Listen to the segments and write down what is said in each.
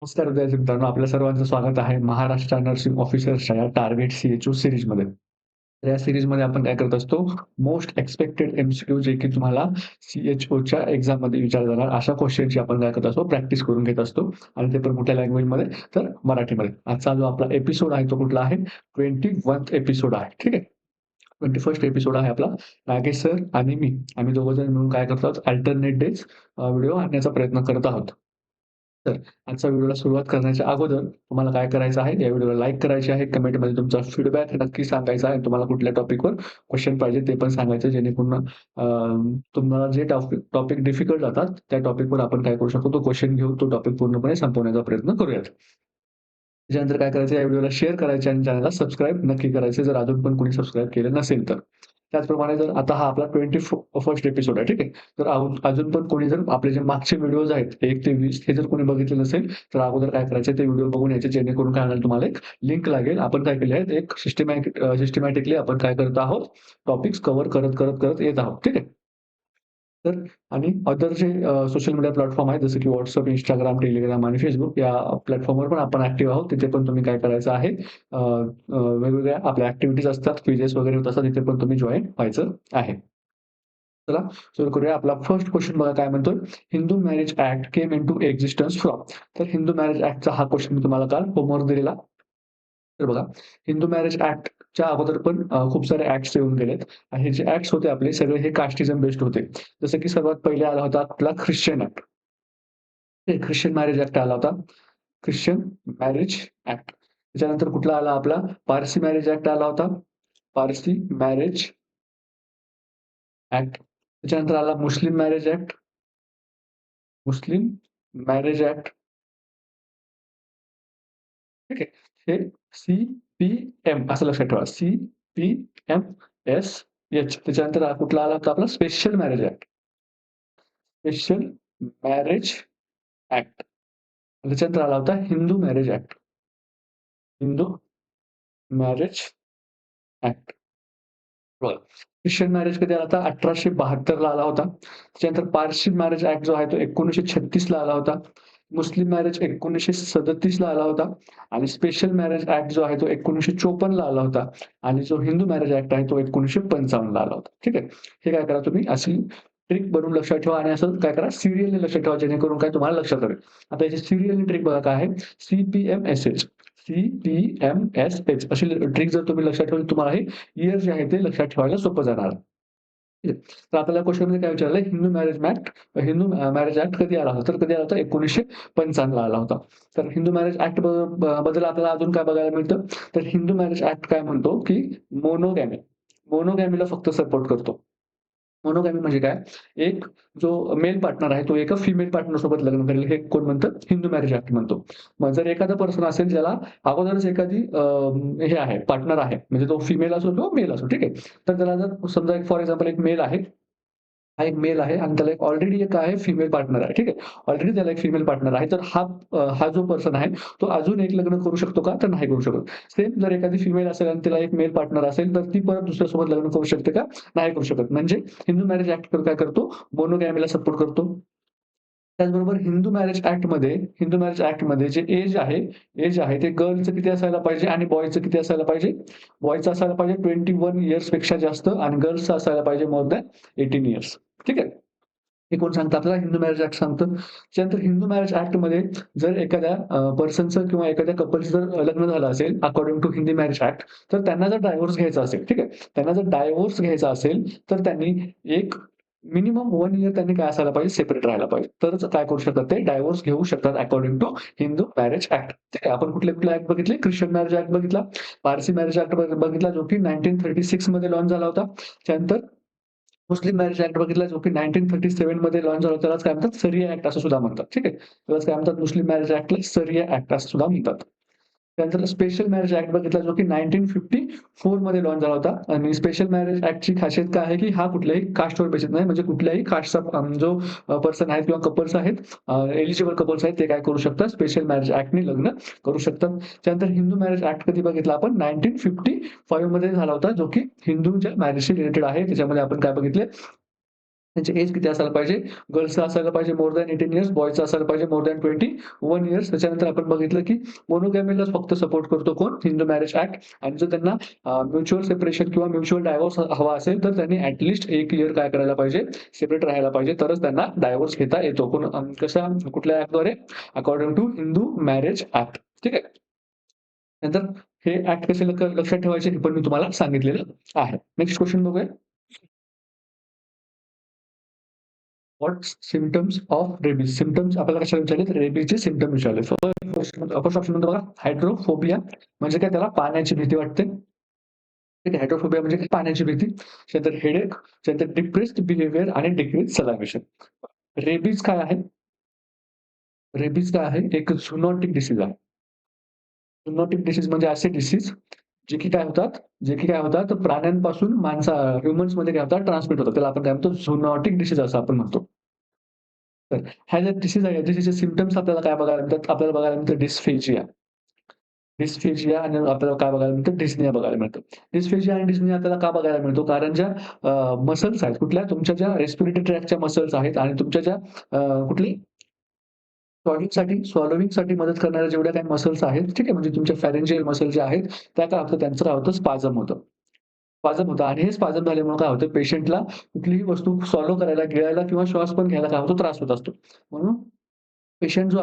नमस्कार विद्यार्थी मित्रांनो, आपल्या सर्वांचं स्वागत आहे महाराष्ट्र नर्सिंग ऑफिसर्सच्या या टार्गेट सीएचओ सीरीजमध्ये. तर या सीरीजमध्ये आपण काय करत असतो, मोस्ट एक्सपेक्टेड एमसीक्यू जे की तुम्हाला सीएचओच्या एक्झाममध्ये विचारले जाणार अशा क्वेश्चनची आपण काय करत असतो, प्रॅक्टिस करून घेत असतो आणि ते पण कुठल्या लँग्वेजमध्ये, तर मराठीमध्ये. आजचा जो आपला एपिसोड आहे तो कुठला आहे? 21th एपिसोड आहे. ठीक आहे. 21st एपिसोड आहे आपला. नागेश सर आणि मी, आम्ही दोघं जण मिळून काय करतो आहोत, अल्टरनेट डेज व्हिडिओ आणण्याचा प्रयत्न करत आहोत. तर आजच्या व्हिडिओला सुरुवात करण्याच्या अगोदर तुम्हाला काय करायचं आहे, या व्हिडिओला लाईक करायची आहे, कमेंटमध्ये तुमचा फीडबॅक नक्की सांगायचा आहे. तुम्हाला कुठल्या टॉपिकवर क्वेशन पाहिजे ते पण सांगायचं, जेणेकरून तुम्हाला जे टॉपिक डिफिकल्ट जातात, त्या टॉपिकवर आपण काय करू शकतो, तो क्वेशन घेऊन तो टॉपिक पूर्णपणे संपवण्याचा प्रयत्न करूयात. त्याच्यानंतर काय करायचं, या व्हिडिओला शेअर करायचे आणि चॅनलला सबस्क्राईब नक्की करायचे, जर अजून पण कोणी सबस्क्राईब केलं नसेल तर. त्याचप्रमाणे जर आता हा आपला 21st एपिसोड आहे, ठीक आहे. तर अजून पण कोणी जर आपले जे मागचे व्हिडिओज आहेत 1 ते 20 हे जर कोणी बघितले नसेल, तर अगोदर काय करायचं, ते व्हिडिओ बघून यायचे, जेणेकरून काय होणार तुम्हाला एक लिंक लागेल. आपण काय केले आहे, एक सिस्टमॅटिकली आपण काय करत आहोत, टॉपिक्स कव्हर करत येत आहोत. ठीक आहे. तर आणि अदर जे सोशल मीडिया प्लॅटफॉर्म आहेत, जसं की WhatsApp, Instagram, Telegram आणि Facebook या प्लॅटफॉर्मवर पण आपण ॲक्टिव्ह आहोत. तिथे पण तुम्ही काय करायचं आहे, वेगवेगळ्या आपल्या ॲक्टिव्हिटीज असतात, क्विजेस वगैरे होत असतात. तिथे पण तुम्ही जॉइन व्हायचं आहे. चला सुरू करूया. आपला फर्स्ट क्वेशन बघा काय म्हणतोय, Hindu marriage act came into existence from. तर हिंदू मॅरेज ॲक्टचा हा क्वेशन मी तुम्हाला काल होमवर्क दिलेला. तर बघा, हिंदू मॅरेज ॲक्टच्या अगोदर पण खूप सारे ॲक्ट्स येऊन गेलेत आणि हे जे ॲक्ट्स होते आपले सगळे हे कास्टिझम बेस्ड होते. जसं की सर्वात पहिले आला होता आपला Christian act. Christian marriage act आला होता. Christian marriage act. त्याच्यानंतर कुठला आला आपला पारसी मॅरेज ॲक्ट आला होता. Parsi marriage act. त्याच्यानंतर आला मुस्लिम मॅरेज ॲक्ट. मुस्लिम मॅरेज ॲक्ट. ठीक आहे. हे सी-पी-एम असं लक्षात ठेवा. सी-पी-एम-एस-एच. त्याच्यानंतर कुठला आला होता आपला special marriage act. Special marriage act. त्याच्यानंतर आला होता Hindu marriage act. Hindu marriage act. बरं. ख्रिश्चन मॅरेज कधी आला होता? 1872 ला आला होता. त्याच्यानंतर पारसी मॅरेज ॲक्ट जो आहे तो 1936 ला आला होता. मुस्लिम मॅरेज 1937 ला आला होता आणि स्पेशल मॅरेज ॲक्ट जो आहे तो 1954 ला आला होता आणि जो हिंदू मॅरेज ॲक्ट आहे तो 1955 ला आला होता. ठीक आहे. हे काय करा तुम्ही अशी ट्रिक बनवून लक्षात ठेवा आणि असं काय करा सीरियलने लक्षात ठेवा, जेणेकरून काय तुम्हाला लक्षात राहील. आता याची सीरियलनी ट्रिक बघा काय आहे, सी-पी-एम-एस-एच. सी-पी-एम-एस-एच अशी ट्रिक जर तुम्ही लक्षात ठेवली, तुम्हाला हे इयर जे आहे ते लक्षात ठेवायला सोपं जाणार. ठीक आहे. तर आपल्याला क्वेशनमध्ये काय विचारलंय, हिंदू मॅरेज ॲक्ट कधी आला होता? तर कधी आला होता? 1955 ला आला होता. तर हिंदू मॅरेज ॲक्ट बद्दल आपल्याला अजून काय बघायला मिळतं? तर हिंदू मॅरेज ॲक्ट काय म्हणतो, की मोनोगॅमी. मोनोगॅमीला फक्त सपोर्ट करतो. मोनोगॅमी म्हणजे काय? एक जो मेल पार्टनर आहे, तो एका फिमेल पार्टनर सोबत लग्न करेल, हे कोण म्हणतं? हिंदू मॅरेज ॲक्ट म्हणतो. मग जर एखादा पर्सन असेल ज्याला अगोदरच एखादी हे आहे, पार्टनर आहे, म्हणजे तो फिमेल असो किंवा मेल असो, ठीक आहे. तर त्याला जर समजा एक फॉर एक्झाम्पल एक मेल आहे, हा एक मेल आहे आणि त्याला ऑलरेडी एक आहे फिमेल पार्टनर आहे, ठीक आहे. ऑलरेडी त्याला एक फिमेल पार्टनर आहे, तर हा जो पर्सन आहे, तो अजून एक लग्न करू शकतो का? तर नाही करू शकत. सेम जर एखादी फिमेल असेल आणि तिला एक मेल पार्टनर असेल, तर ती परत दुसऱ्यासोबत लग्न करू शकते का? नाही करू शकत. म्हणजे हिंदू मॅरेज ॲक्ट काय करतो? मोनोगॅमीला सपोर्ट करतो. त्याचबरोबर हिंदू मॅरेज ॲक्टमध्ये जे एज आहे ते गर्लचं किती असायला पाहिजे आणि बॉयचं किती असायला पाहिजे? बॉयचं असायला पाहिजे 21 इयर्सपेक्षा जास्त आणि गर्ल्सचं असायला पाहिजे मोर दॅन 18 इयर्स. ठीक आहे. हे कोण सांगतं आपल्याला? हिंदू मॅरेज ॲक्ट सांगतं. त्यानंतर हिंदू मॅरेज ॲक्टमध्ये जर एखाद्या पर्सनचं किंवा एखाद्या कपलचं जर लग्न झालं असेल according to Hindi marriage act, तर त्यांना जर डायव्होर्स घ्यायचा असेल, ठीक आहे. त्यांना जर डायव्होर्स घ्यायचा असेल, तर त्यांनी एक मिनिमम 1 इयर त्यांनी काय असायला पाहिजे? सेपरेट राहायला पाहिजे. तरच काय करू शकतात ते डायव्होर्स घेऊ शकतात according to Hindu marriage act. ठीक आहे. आपण कुठले ॲक्ट बघितले? ख्रिश्चन मॅरेज ॲक्ट बघितला, पारसी मॅरेज ॲक्ट बघितला जो की 1936 मध्ये लॉन्च झाला होता. त्यानंतर मुस्लिम मॅरेज ॲक्ट बघितला जो की 1937 मध्ये लॉन्च झाला होता. त्यालाच काय म्हणतात? शरिया ॲक्ट असं सुद्धा म्हणतात. ठीक आहे. त्यालाच काय म्हणतात? मुस्लिम मॅरेज ॲक्टला शरिया ॲक्ट असं सुद्धा म्हणतात. त्यानंतर स्पेशल मॅरेज ॲक्ट बघितला जो की 1954 मध्ये लॉन्च झाला होता आणि स्पेशल मॅरेज ॲक्टची खासियत काय आहे, की हा कुठल्याही कास्टवर बेसिस नाही, म्हणजे कुठल्याही कास्टचा जो पर्सन आहेत किंवा कपल्स आहेत, एलिजिबल कपल्स आहेत, ते काय करू शकतात? स्पेशल मॅरेज ॲक्टनी लग्न करू शकतात. त्यानंतर हिंदू मॅरेज ॲक्ट कधी बघितला आपण? 1955 मध्ये झाला होता, जो की हिंदूंच्या मॅरेजशी रिलेटेड आहे. त्याच्यामध्ये आपण काय बघितले? त्यांची एज किती असायला पाहिजे? गर्ल्सचं असायला पाहिजे मोर दॅन 18 इयर्स, बॉयजचं असायला पाहिजे मोर दॅन 21 इयर्स. त्याच्यानंतर आपण बघितलं, की मोनोगॅमीलाच फक्त सपोर्ट करतो कोण? Hindu marriage act. आणि जर त्यांना म्युच्युअल सेपरेशन किंवा म्युच्युअल डायव्होर्स हवा असेल, तर त्यांनी ॲट लीस्ट 1 इयर काय करायला पाहिजे? सेपरेट राहायला पाहिजे. तरच त्यांना डायव्होर्स घेता येतो. कशा कुठल्या ॲक्टद्वारे? According to Hindu marriage act. ठीक आहे. नंतर हे ॲक्ट कसे लक्षात ठेवायचे हे पण मी तुम्हाला सांगितलेलं आहे. नेक्स्ट क्वेशन बघूया. What symptoms of rabies? Symptoms आपल्याला कशाला विचारले? तर रेबीजचे सिम्प्टम विचारले. फर्स्ट ऑप्शन मध्ये बघा, हायड्रोफोबिया म्हणजे काय? त्याला पाण्याची भीती वाटते. ठीक आहे. हायड्रोफोबिया म्हणजे काय? पाण्याची भीती. त्यानंतर हेडेक, त्यानंतर डिप्रेस्ड बिहेवियर आणि डिक्रीज सलायव्हेशन. रेबीज काय आहे? रेबीज काय आहे? एक झूनोटिक डिसीज आहे. झूनोटिक डिसीज म्हणजे असे डिसीज जे की काय होतात प्राण्यांपासून ह्युमन्समध्ये काय होतात? ट्रान्समिट होतात. त्याला आपण काय म्हणतो? झूनोटिक डिसीज असं आपण म्हणतो. तर ह्या ज्या डिसीज आहे, डिसीजचे सिम्प्टम्स आपल्याला काय बघायला मिळतात? आपल्याला बघायला मिळतं डिस्फेजिया. डिस्फेजिया आणि आपल्याला काय बघायला मिळतं? डिस्निया बघायला मिळतं. डिस्फेजिया आणि डिस्निया आपल्याला का बघायला मिळतो? कारण ज्या मसल्स आहेत, कुठल्या? तुमच्या ज्या रेस्पिरेटरी ट्रॅक्टच्या मसल्स आहेत आणि तुमच्या ज्या कुठली? स्वॉलोविंगसाठी मदत करणाऱ्या जेवढ्या काही मसल्स आहेत, ठीक आहे. म्हणजे तुमच्या फॅरेंजियल मसल जे आहेत, त्या काय होतं? त्यांचं काय होतं? स्पाझम होतं. स्पाझम होतं आणि हे स्पाझम झाल्यामुळे काय होतं? पेशंटला कुठलीही वस्तू स्वॉलो करायला, गिळायला किंवा श्वास पण घ्यायला काय होतो? त्रास होत असतो. म्हणून पेशंट जो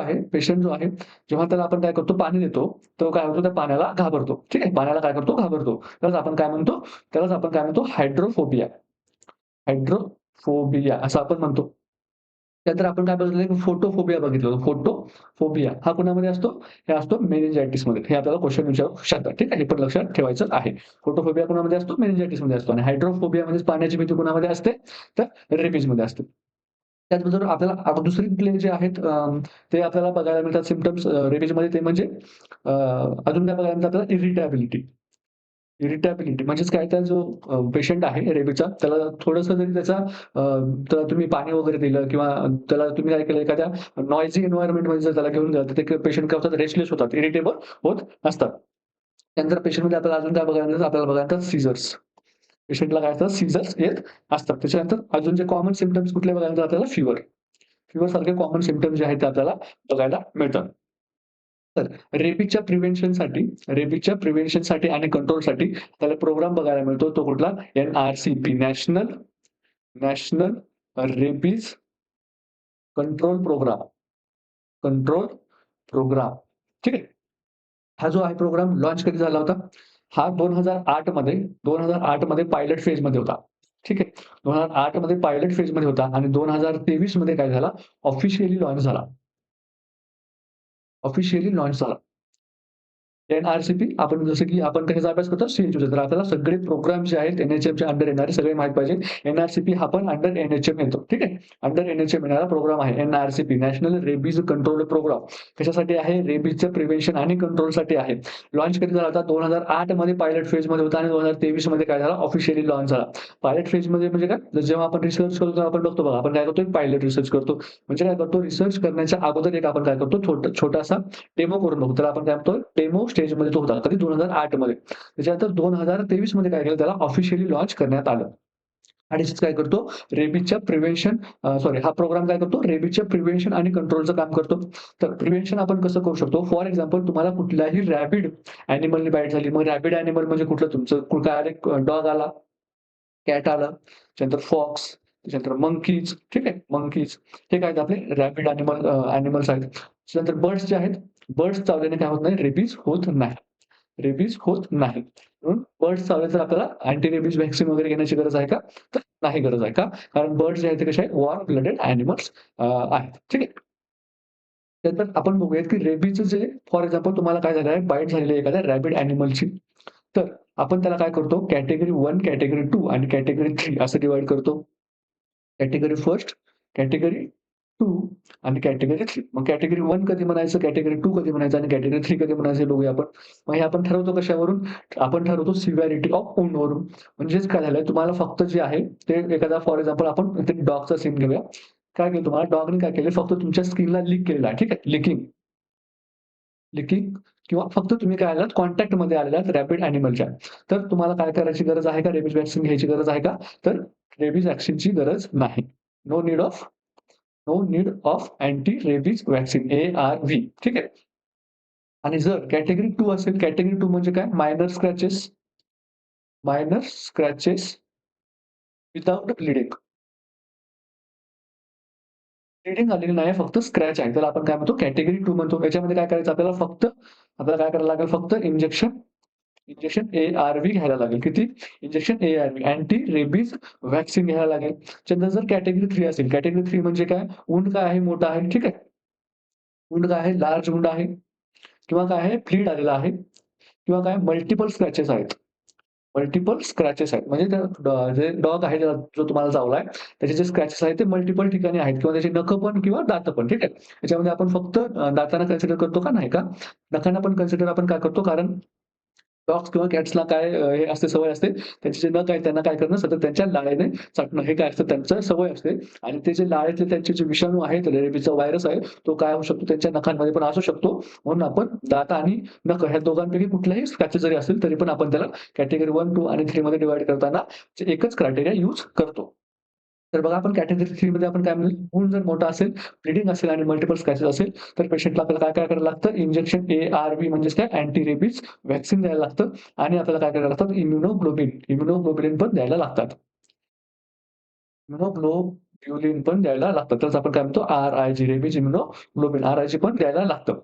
आहे, जेव्हा त्याला आपण काय करतो? पाणी देतो, तो काय होतो? त्या पाण्याला घाबरतो. ठीक आहे. पाण्याला काय करतो? घाबरतो. त्यालाच आपण काय म्हणतो? हायड्रोफोबिया. हायड्रोफोबिया असं आपण म्हणतो. त्यानंतर आपण काय बघितलं? की फोटोफोबिया बघितलं होतं. फोटोफोबिया हा कुणामध्ये असतो? हे असतो मेनिंजायटिसमध्ये. हे आपल्याला क्वेशन विचारू शकतात. ठीक आहे. हे पण लक्षात ठेवायचं आहे. फोटोफोबिया कुणामध्ये असतो? मेनिंजायटिसमध्ये असतो आणि हायड्रोफोबिया म्हणजे पाण्याची भीती कुणामध्ये असते? तर रेबीजमध्ये असते. त्याचबरोबर आपल्याला दुसरे कुठले जे आहेत ते आपल्याला बघायला मिळतात सिम्प्टम्स रेबीजमध्ये ते म्हणजे अजून काय बघायला मिळतात आपल्याला? इरिटॅबिलिटी. इरिटॅबिलिटी म्हणजेच काय? त्या जो पेशंट आहे रेबीचा त्याला थोडंसं जरी त्याला तुम्ही पाणी वगैरे दिलं किंवा त्याला तुम्ही काय केलं एखाद्या नॉइजी एन्व्हायर्नमेंटमध्ये जर त्याला घेऊन गेलं, तर ते पेशंट काय होतात? रेस्टलेस होतात, इरिटेबल होत असतात. त्यानंतर पेशंटमध्ये आपल्याला अजून काय बघायला मिळतं? आपल्याला बघायला मिळतात सीझर्स. पेशंटला काय असतं? सीझर्स येत असतात. त्याच्यानंतर अजून जे कॉमन सिम्प्टम्स कुठले बघायला मिळतात आपल्याला? फीव्हर. फीव्हर सारखे कॉमन सिम्प्टम्स जे आहेत ते आपल्याला बघायला मिळतात. तर रेबीजच्या प्रिव्हेन्शनसाठी आणि कंट्रोलसाठी त्याला प्रोग्राम बघायला मिळतो. तो कुठला? NRCP national rabies control program. Control program. ठीक आहे. हा जो आहे प्रोग्राम लॉन्च कधी झाला होता? हा 2008 मध्ये पायलट फेजमध्ये होता. ठीक आहे. 2008 मध्ये पायलट फेजमध्ये होता आणि 2023 मध्ये काय झाला? ऑफिशियली लॉन्च झाला. ऑफिशियली लॉन्च झाला. NRCP आपण जसं की आपण कशाचा अभ्यास करतो? CHOचा. तर आपल्याला सगळे प्रोग्राम जे आहेत NHMच्या अंडर येणारे सगळे माहीत पाहिजे. NRCP हा पण अंडर NHM येतो. ठीक आहे. अंडर NHM येणारा प्रोग्राम आहे. NRCP national rabies control program. कशासाठी आहे? रेबीजचं प्रिव्हेन्शन आणि कंट्रोलसाठी आहे. लॉन्च कधी झाला होता? 2008 मध्ये पायलट फेजमध्ये होता आणि 2023 मध्ये काय झाला? ऑफिशियली लॉन्च झाला. पायलट फेजमध्ये म्हणजे काय? तर जेव्हा आपण रिसर्च करतो तेव्हा आपण बघतो बघा, आपण काय करतो? पायलट रिसर्च करतो. म्हणजे काय करतो? रिसर्च करण्याच्या अगोदर एक आपण काय करतो? छोटासा डेमो करून बघू. त्याला आपण काय म्हणतो? डेमो स्टेजमध्ये तो होता. कधी? 2008 मध्ये. त्याच्यानंतर 2023 मध्ये काय केलं? त्याला ऑफिशियली लॉन्च करण्यात आलं. आणि काय करतो? रेबीजच्या प्रिव्हेन्शन हा प्रोग्राम काय करतो? रेबीजच्या प्रिव्हेन्शन आणि कंट्रोलचं काम करतो. तर प्रिव्हेन्शन आपण कसं करू शकतो? फॉर एक्झाम्पल तुम्हाला कुठल्याही रॅबिड ॲनिमलनी बाईट झाली. मग रॅबिड ॲनिमल म्हणजे कुठलं तुमचं काय आलं? डॉग आला, कॅट आलं, त्याच्यानंतर फॉक्स, त्याच्यानंतर मंकीज, ठीक आहे. मंकीज हे काय आहेत आपले रॅबिड ॲनिमल्स आहेत. त्याच्यानंतर बर्ड्स जे आहेत, बर्ड्स चावल्याने काय होत नाही? रेबीज होत नाही. रेबीज होत नाही. म्हणून बर्ड्स चावले तर आपल्याला अँटी रेबीज व्हॅक्सीन वगैरे घेण्याची गरज आहे का? तर नाही गरज आहे का? कारण बर्ड्स जे आहेत ते कसे आहेत? वॉर्म ब्लडेड ॲनिमल्स आहेत. ठीक आहे. त्यानंतर आपण बघूयात की रेबीजचं जे फॉर एक्झाम्पल तुम्हाला काय झालं आहे? बाईट झालेली आहे एखाद्या रॅबिड ॲनिमलची. तर आपण त्याला काय करतो? कॅटेगरी 1, कॅटेगरी 2 आणि कॅटेगरी 3 असं डिव्हाईड करतो. कॅटेगरी फर्स्ट, कॅटेगरी 2 आणि कॅटेगरी 3. मग कॅटेगरी 1 कधी म्हणायचं, कॅटेगरी 2 कधी म्हणायचं आणि कॅटेगरी 3 कधी म्हणायचं हे बघूया आपण. मग हे आपण ठरवतो कशावरून? आपण ठरवतो सिव्हिरिटी ऑफ वुंडवरून. म्हणजेच काय झालंय तुम्हाला फक्त जे आहे ते एखादा फॉर एक्झाम्पल आपण इथे डॉगचा सीन घेऊया. काय केलं तुम्हाला डॉगने काय केलं फक्त तुमच्या स्किनला लिक केलेलं आहे. ठीक आहे. लिकिंग किंवा फक्त तुम्ही काय आलात कॉन्टॅक्टमध्ये आलेला आहात रॅपिड ॲनिमलच्या. तर तुम्हाला काय करायची गरज आहे का? रेबीज व्हॅक्सीन घ्यायची गरज आहे का? तर रेबीज व्हॅक्सीनची गरज नाही. No need of anti rabies vaccine ARV. ठीक आहे. आणि जर कॅटेगरी 2 असेल, कॅटेगरी 2 म्हणजे काय? Minor scratches without bleeding. Bleeding आलेली नाही, फक्त स्क्रॅच आहे. त्याला आपण काय म्हणतो? कॅटेगरी 2 म्हणतो. याच्यामध्ये काय करायचं आपल्याला काय करायला लागेल? फक्त इंजेक्शन इंजेक्शन ARV घ्यायला लागेल. किती? Injection ARV anti rabies vaccine घ्यायला लागेल. त्यानंतर जर कॅटेगरी 3 असेल, कॅटेगरी 3 म्हणजे काय? वुंड काय आहे? मोठा आहे. ठीक आहे. वुंड काय आहे? लार्ज वुंड आहे किंवा काय आहे? ब्लीड आलेला आहे किंवा काय? मल्टिपल स्क्रॅचेस आहेत. मल्टिपल स्क्रॅचेस आहेत. म्हणजे जे डॉग आहे जो तुम्हाला चावलाय, त्याचे जे स्क्रॅचेस आहेत ते मल्टिपल ठिकाणी आहेत किंवा त्याची नखं पण किंवा दातं पण. ठीक आहे. याच्यामध्ये आपण फक्त दातांना कन्सिडर करतो का? नाही का? नखांना पण कन्सिडर आपण का करतो? कारण डॉग्स किंवा कॅट्सला काय हे असते सवय असते. त्यांचे जे नख आहेत त्यांना काय करणं सतत त्यांच्या लाळेने चाटणं हे काय असतं त्यांचं सवय असते आणि ते जे लाळेतले त्यांचे जे विषाणू आहेत, रेबीजचा व्हायरस आहे, तो काय होऊ शकतो त्यांच्या नखांमध्ये पण असू शकतो. म्हणून आपण दात आणि नख ह्या दोघांपैकी कुठलाही स्क्रॅचेस जरी असेल तरी पण आपण त्याला कॅटेगरी 1, 2 आणि 3 मध्ये डिव्हाईड करताना एकच क्रायटेरिया यूज करतो. तर बघा आपण कॅटेगरी 3 मध्ये आपण काय म्हणू गुण जर मोठा असेल, ब्लीडिंग असेल आणि मल्टिपल स्क्रॅचेस असेल, तर पेशंटला आपल्याला काय-काय करायला लागतं? इंजेक्शन ARV म्हणजेच काय अँटी रेबीज व्हॅक्सिन द्यायला लागतं आणि आपल्याला काय करायला लागतात? इम्युनोग्लोबिन पण द्यायला लागतात. इम्युनोग्लोब्युलिन पण द्यायला लागतं. त्याच आपण काय म्हणतो RIG रेबीज इम्युनोग्लोबिन RIG पण द्यायला लागतं.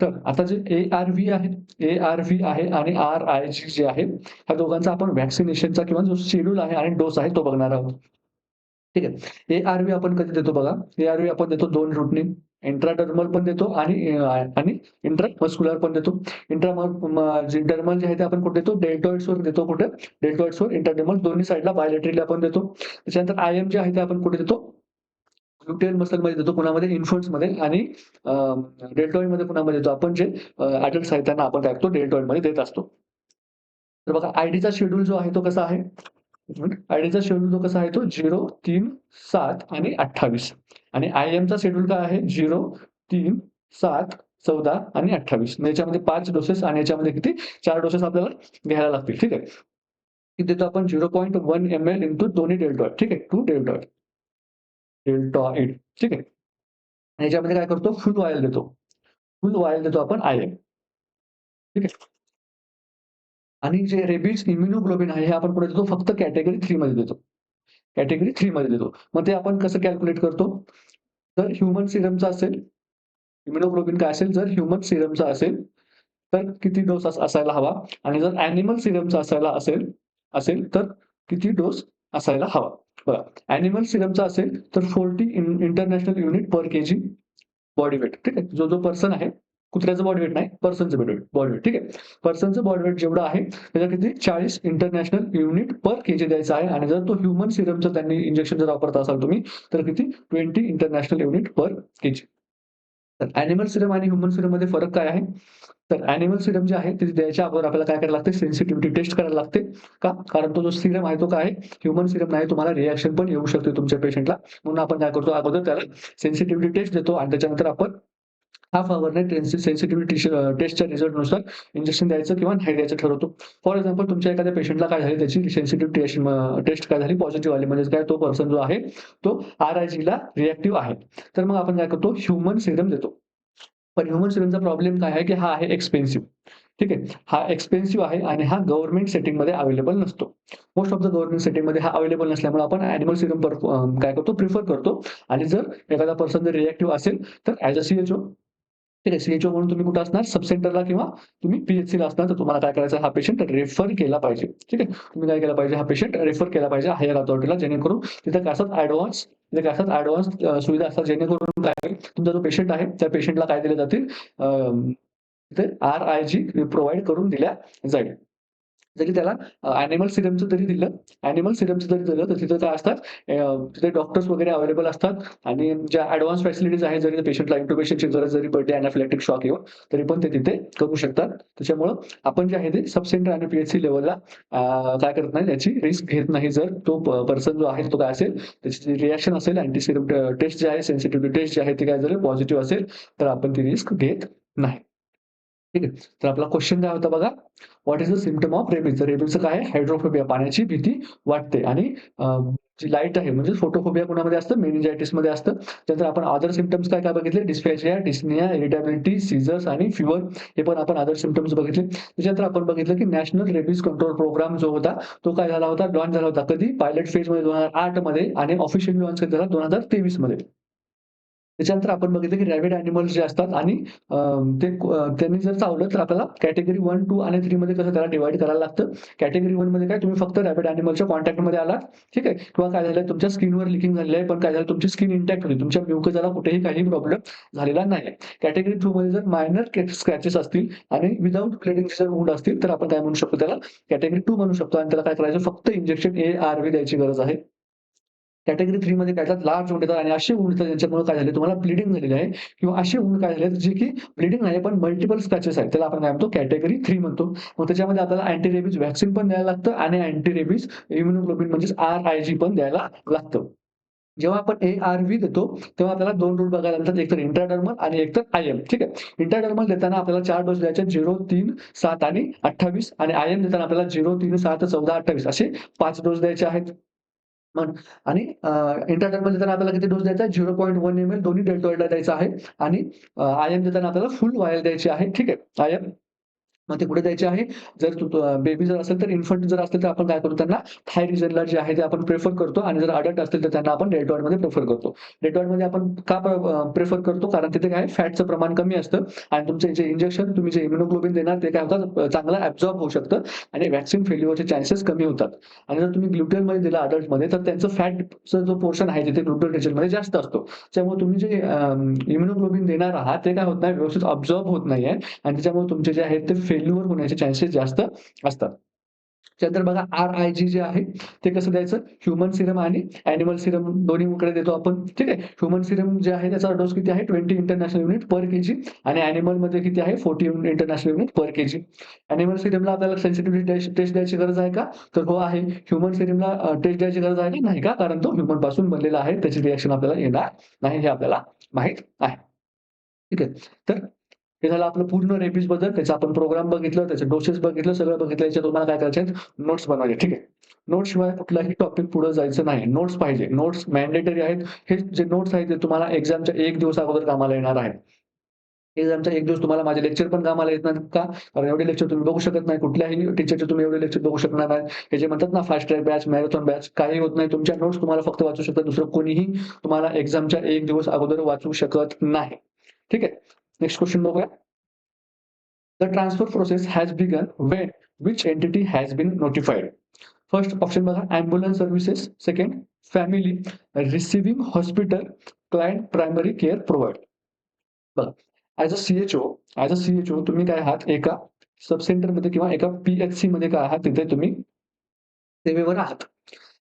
तर आता जे ARV आहे आणि RIG जे आहे, ह्या दोघांचा आपण व्हॅक्सिनेशनचा किंवा जो शेड्यूल आहे आणि डोस आहे तो बघणार आहोत. ठीक आहे. ARV आपण कधी देतो बघा. ARV आपण देतो 2 रूटनी. इंट्राडर्मल पण देतो आणि इंट्रामस्क्युलर पण देतो. जे डर्मल जे आहे ते आपण कुठे देतो? डेल्टॉइड्सवर देतो कुठे? डेल्टॉइड्सवर, इंट्राडर्मल दोन्ही साइडला बायलॅटरली आपण देतो. त्याच्यानंतर IM जे आहे ते आपण कुठे देतो? ग्लुटेल मसलमध्ये देतो. कुणामध्ये? इन्फंट्समध्ये आणि अ, डेल्टॉइडमध्ये कुणामध्ये देतो? आपण जे अडल्ट्स आहेत त्यांना आपण काय करतो? डेल्टॉइडमध्ये देत असतो. तर बघा आयडीचा शेड्यूल जो आहे तो कसा आहे? एक मिनिट. आयडीचा शेड्यूल जो कसा आहे तो 0, 3, 7 आणि 28 आणि IMचा शेड्यूल काय आहे? 0, 3, 7, 14 आणि 28. मग याच्यामध्ये 5 डोसेस आणि याच्यामध्ये किती? 4 डोसेस आपल्याला घ्यायला लागतील. ठीक आहे. किती देतो आपण 0.1 ml इंटू दोन्ही डेल्टॉइड. ठीक आहे. 2 डेल्टॉइड. ठीक आहे. आणि याच्यामध्ये काय करतो? फुल वायल देतो. फुल वायल देतो आपण IM. ठीक आहे. आणि जे रेबीज इम्युनोग्लोबिन आहे हे आपण कुठे देतो? फक्त कॅटेगरी 3 मध्ये देतो. कॅटेगरी 3 मध्ये देतो. मग ते आपण कसं कॅल्क्युलेट करतो? जर ह्युमन सिरमचा असेल, इम्युनोग्लोबिन काय असेल? जर ह्युमन सिरमचा असेल, तर किती डोस असायला हवा? आणि जर ॲनिमल सिरमचा असेल असेल, तर किती डोस असायला हवा? बघा, ॲनिमल सिरमचा असेल तर 40 इंटरनॅशनल युनिट पर केजी बॉडी वेट. ठीक आहे. जो पर्सन आहे, कुत्र्याचं बॉडी वेट नाही, पर्सनचं बॉडी वेट. ठीक आहे. पर्सनचं बॉडी वेट जेवढं आहे, त्याच्या किती 40 इंटरनॅशनल युनिट पर केजी द्यायचा आहे आणि जर तो ह्युमन सिरमचं त्यांनी इंजेक्शन जर वापरत असाल तुम्ही, तर किती 20 इंटरनॅशनल युनिट पर केजी. तर ॲनिमल सिरम आणि ह्युमन सिरममध्ये फरक काय आहे? तर ॲनिमल सिरम जे आहे ते द्यायच्या अगोदर आपल्याला काय करायला लागते? सेन्सिटिव्हिटी टेस्ट करायला लागते. का? कारण तो जो सिरम आहे तो काय आहे? ह्युमन सिरम नाही. तुम्हाला रिएक्शन पण येऊ शकते तुमच्या पेशंटला. म्हणून आपण काय करतो? अगोदर त्याला सेन्सिटिव्हिटी टेस्ट देतो आणि त्याच्यानंतर आपण हाफ अवरने सेन्सिटिव्हिटी टेस्टच्या रिझल्टनुसार इंजेक्शन द्यायचं किंवा नाही द्यायचं ठरवतो. फॉर एक्झाम्पल तुमच्या एखाद्या पेशंटला काय झाली त्याची सेन्सिटिव्हिटी टेस्ट काय झाली पॉझिटिव्ह आली म्हणजे काय तो पर्सन जो आहे तो RIGला रिएक्टिव्ह आहे. तर मग आपण काय करतो ह्युमन सीरम देतो. पण ह्युमन सीरमचा प्रॉब्लेम काय आहे की हा आहे एक्सपेन्सिव्ह. ठीक आहे. हा एक्सपेन्सिव्ह आहे आणि हा गव्हर्नमेंट सेटिंगमध्ये अवेलेबल नसतो. मोस्ट ऑफ द गव्हर्नमेंट सेटिंगमध्ये हा अवेलेबल नसल्यामुळे आपण ॲनिमल सीरम काय करतो प्रिफर करतो आणि जर एखादा पर्सन जर रिएक्टिव्ह असेल तर ॲज अ CHO ठीक आहे. CHO म्हणून तुम्ही कुठे असणार? सब सेंटरला किंवा तुम्ही PHCला असणार. तर तुम्हाला काय करायचं हा पेशंट रेफर केला पाहिजे. ठीक आहे. तुम्ही काय केलं पाहिजे? हा पेशंट रेफर केला पाहिजे हायर अथॉरिटीला जेणेकरून तिथे काय असतात ॲडव्हान्स सुविधा असतात जेणेकरून काय होईल तुमचा जो पेशंट आहे त्या पेशंटला काय दिले जातील तिथे RIG प्रोव्हाईड करून दिल्या जाईल. जरी त्याला ॲनिमल सिरमचं जरी दिलं, तर तिथं काय असतात तिथे डॉक्टर्स वगैरे अवेलेबल असतात आणि ज्या ॲडव्हान्स फॅसिलिटीज आहेत, जरी पेशंटला इंट्युबेशनची गरज जरी पडली एनाफिलॅक्टिक शॉक येऊन, तरी पण ते तिथे करू शकतात. त्याच्यामुळं आपण जे आहे ते सब सेंटर आणि PHC लेव्हलला काय करत नाही, त्याची रिस्क घेत नाही. जर तो पर्सन जो आहे तो काय असेल, त्याची रिएक्शन असेल, अँटी सिरम टेस्ट जे आहे, सेन्सिटिव्हिटी टेस्ट जे आहे, ती काय झाली पॉझिटिव्ह असेल, तर आपण ती रिस्क घेत नाही. ठीक आहे. तर आपला क्वेशन काय होता बघा, what is the symptom of rabies? तर रेबीजचं काय आहे? हायड्रोफोबिया, पाण्याची भीती वाटते आणि जी लाईट आहे म्हणजे फोटोफोबिया कोणामध्ये असतं? मेनिंजायटिसमध्ये असतं. त्यानंतर आपण अदर सिम्प्टम्स काय-काय बघितले? डिस्फॅजिया, डिस्निया, इरिटेबिलिटी, सीझर्स आणि फीव्हर हे पण आपण अदर सिम्प्टम्स बघितले. त्याच्यानंतर आपण बघितलं की नॅशनल रेबीज कंट्रोल प्रोग्राम जो होता, तो काय झाला होता? लॉन्च झाला होता. कधी? पायलट फेजमध्ये 2008 मध्ये आणि ऑफिशियली लॉन्च कधी झाला? 2023 मध्ये. त्याच्यानंतर आपण बघितलं की रॅबिड ॲनिमल्स जे असतात आणि त्यांनी जर चावलं तर आपल्याला कॅटेगरी 1, 2 आणि 3 मध्ये कसं त्याला डिव्हाईड करायला लागतं. कॅटेगरी 1 मध्ये काय तुम्ही फक्त रॅबिड ॲनिमलच्या कॉन्टॅक्टमध्ये आलात, ठीक आहे. किंवा काय झालंय तुमच्या स्किनवर लिकिंग झालेलं आहे, पण काय झालं तुमची स्किन इंटॅक्ट होती. तुमच्या म्युकसाला कुठेही काही प्रॉब्लेम झालेला नाही. कॅटेगरी 2 मध्ये जर मायनर स्क्रॅचेस असतील आणि विथआऊट ब्लिडिंगचे जर वुंड असतील, तर आपण काय म्हणू शकतो त्याला कॅटेगरी 2 म्हणू शकतो आणि त्याला काय करायचं फक्त इंजेक्शन ARV द्यायची गरज आहे. कॅटेगरी 3 मध्ये काय येतात लार्ज वुंड येतात आणि असे वुंड येतात ज्यांच्यामुळे काय झाले तुम्हाला ब्लीडिंग झालेली आहे किंवा असे वुंड काय झाले जे की ब्लीडिंग नाही पण मल्टिपल स्क्रॅचेस आहेत. त्याला आपण काय म्हणतो कॅटेगरी 3 म्हणतो. मग त्याच्यामध्ये आपल्याला अँटी रेबीज व्हॅक्सिन पण द्यायला लागतं आणि अँटी रेबीज इम्युनोग्लोबिन म्हणजेच RIG पण द्यायला लागतं. जेव्हा आपण ARV देतो, तेव्हा आपल्याला 2 रूट बघायला मिळतात. एकतर इंट्राडर्मल आणि एकतर IM. ठीक आहे. इंट्राडर्मल देताना आपल्याला 4 डोस द्यायचे 0, 3, 7 आणि 28 आणि IM देताना आपल्याला 0, 3, 7, 14, 28 असे 5 डोस द्यायचे आहेत. मग आणि इंट्राडर्मल देताना आपल्याला किती डोस द्यायचा आहे? 0.1 ml दोन्ही डेल्टॉइडला द्यायचा आहे आणि IM देताना आपल्याला फुल वायल द्यायची आहे. ठीक आहे. IM मग ते कुठे द्यायचे आहे? जर बेबी जर असेल तर इन्फंट जर असेल तर आपण काय करतो त्यांना थाय रिजनला जे आहे ते आपण प्रिफर करतो आणि जर अडल्ट असतील तर त्यांना आपण डेल्टॉइडमध्ये प्रिफर करतो. डेल्टॉइडमध्ये आपण का प्रिफर करतो? कारण तिथे काय फॅटचं प्रमाण कमी असतं आणि तुमचे जे इंजेक्शन तुम्ही जे इम्युनोग्लोबिन देणार ते काय होतात चांगलं ॲब्झॉर्ब होऊ शकतं आणि व्हॅक्सिन फेल्युअरचे चान्सेस कमी होतात. आणि जर तुम्ही ग्लुटेनमध्ये दिला अडल्टमध्ये तर त्यांचं फॅटचा जो पोर्शन आहे तिथे ग्लुटेन रिजनमध्ये जास्त असतो. त्यामुळे तुम्ही जे इम्युनोग्लोबिन देणार आहात ते काय होत नाही व्यवस्थित अब्झॉर्ब होत नाहीये आणि त्याच्यामुळे तुमचे जे आहेत ते फेल्युअर होण्याचे चान्सेस जास्त असतात. त्यानंतर बघा RIG जे आहे ते कसं द्यायचं? ह्युमन सीरम आणि ॲनिमल सीरम दोन्हीकडे देतो आपण. ठीक आहे. ह्युमन सीरम जे आहे त्याचा डोस किती आहे? 20 इंटरनॅशनल युनिट पर केजी आणि ॲनिमलमध्ये किती आहे? 40 इंटरनॅशनल युनिट पर केजी. ॲनिमल सीरमला आपल्याला सेन्सिटिव्हिटी टेस्ट द्यायची गरज आहे का? तर हो आहे. ह्युमन सीरमला टेस्ट द्यायची गरज आहे का? नाही का? कारण तो ह्युमनपासून बनलेला आहे. त्याची रिएक्शन आपल्याला येणार नाही हे आपल्याला माहीत आहे. ठीक आहे. तर हे झालं आपलं पूर्ण रेबीजबद्दल. त्याचा आपण प्रोग्राम बघितलं, त्याचे डोसेस बघितलं, सगळं बघितलं. याच्यात तुम्हाला काय करायचे आहेत? नोट्स बनवायचे. ठीक आहे. नोट्सशिवाय कुठलाही टॉपिक पुढे जायचं नाही. नोट्स पाहिजे. नोट्स मॅन्डेटरी आहेत. हे जे नोट्स आहेत ते तुम्हाला एक्झामच्या 1 दिवस अगोदर कामाला येणार आहेत. एक्झामच्या 1 दिवस तुम्हाला माझे लेक्चर पण कामाला येत नाहीत का? कारण एवढे लेक्चर तुम्ही बघू शकत नाही. कुठल्याही टीचरचे तुम्ही एवढे लेक्चर बघू शकणार नाही. हे जे म्हणतात ना fast track batch, marathon batch काही होत नाही. तुमच्या नोट्स तुम्हाला फक्त वाचू शकतात. दुसरं कोणीही तुम्हाला एक्झामच्या 1 दिवस अगोदर वाचू शकत नाही. ठीक आहे. नेक्स्ट क्वेशन बघूया. The transfer process has begun when which entity has been notified? First option बघा ambulance services. Second, family, receiving hospital, client primary care provider. बघा ॲज अ सी-एच-ओ तुम्ही काय आहात एका सब सेंटरमध्ये किंवा एका पी-एच-सी मध्ये काय आहात तिथे तुम्ही सेवेवर आहात.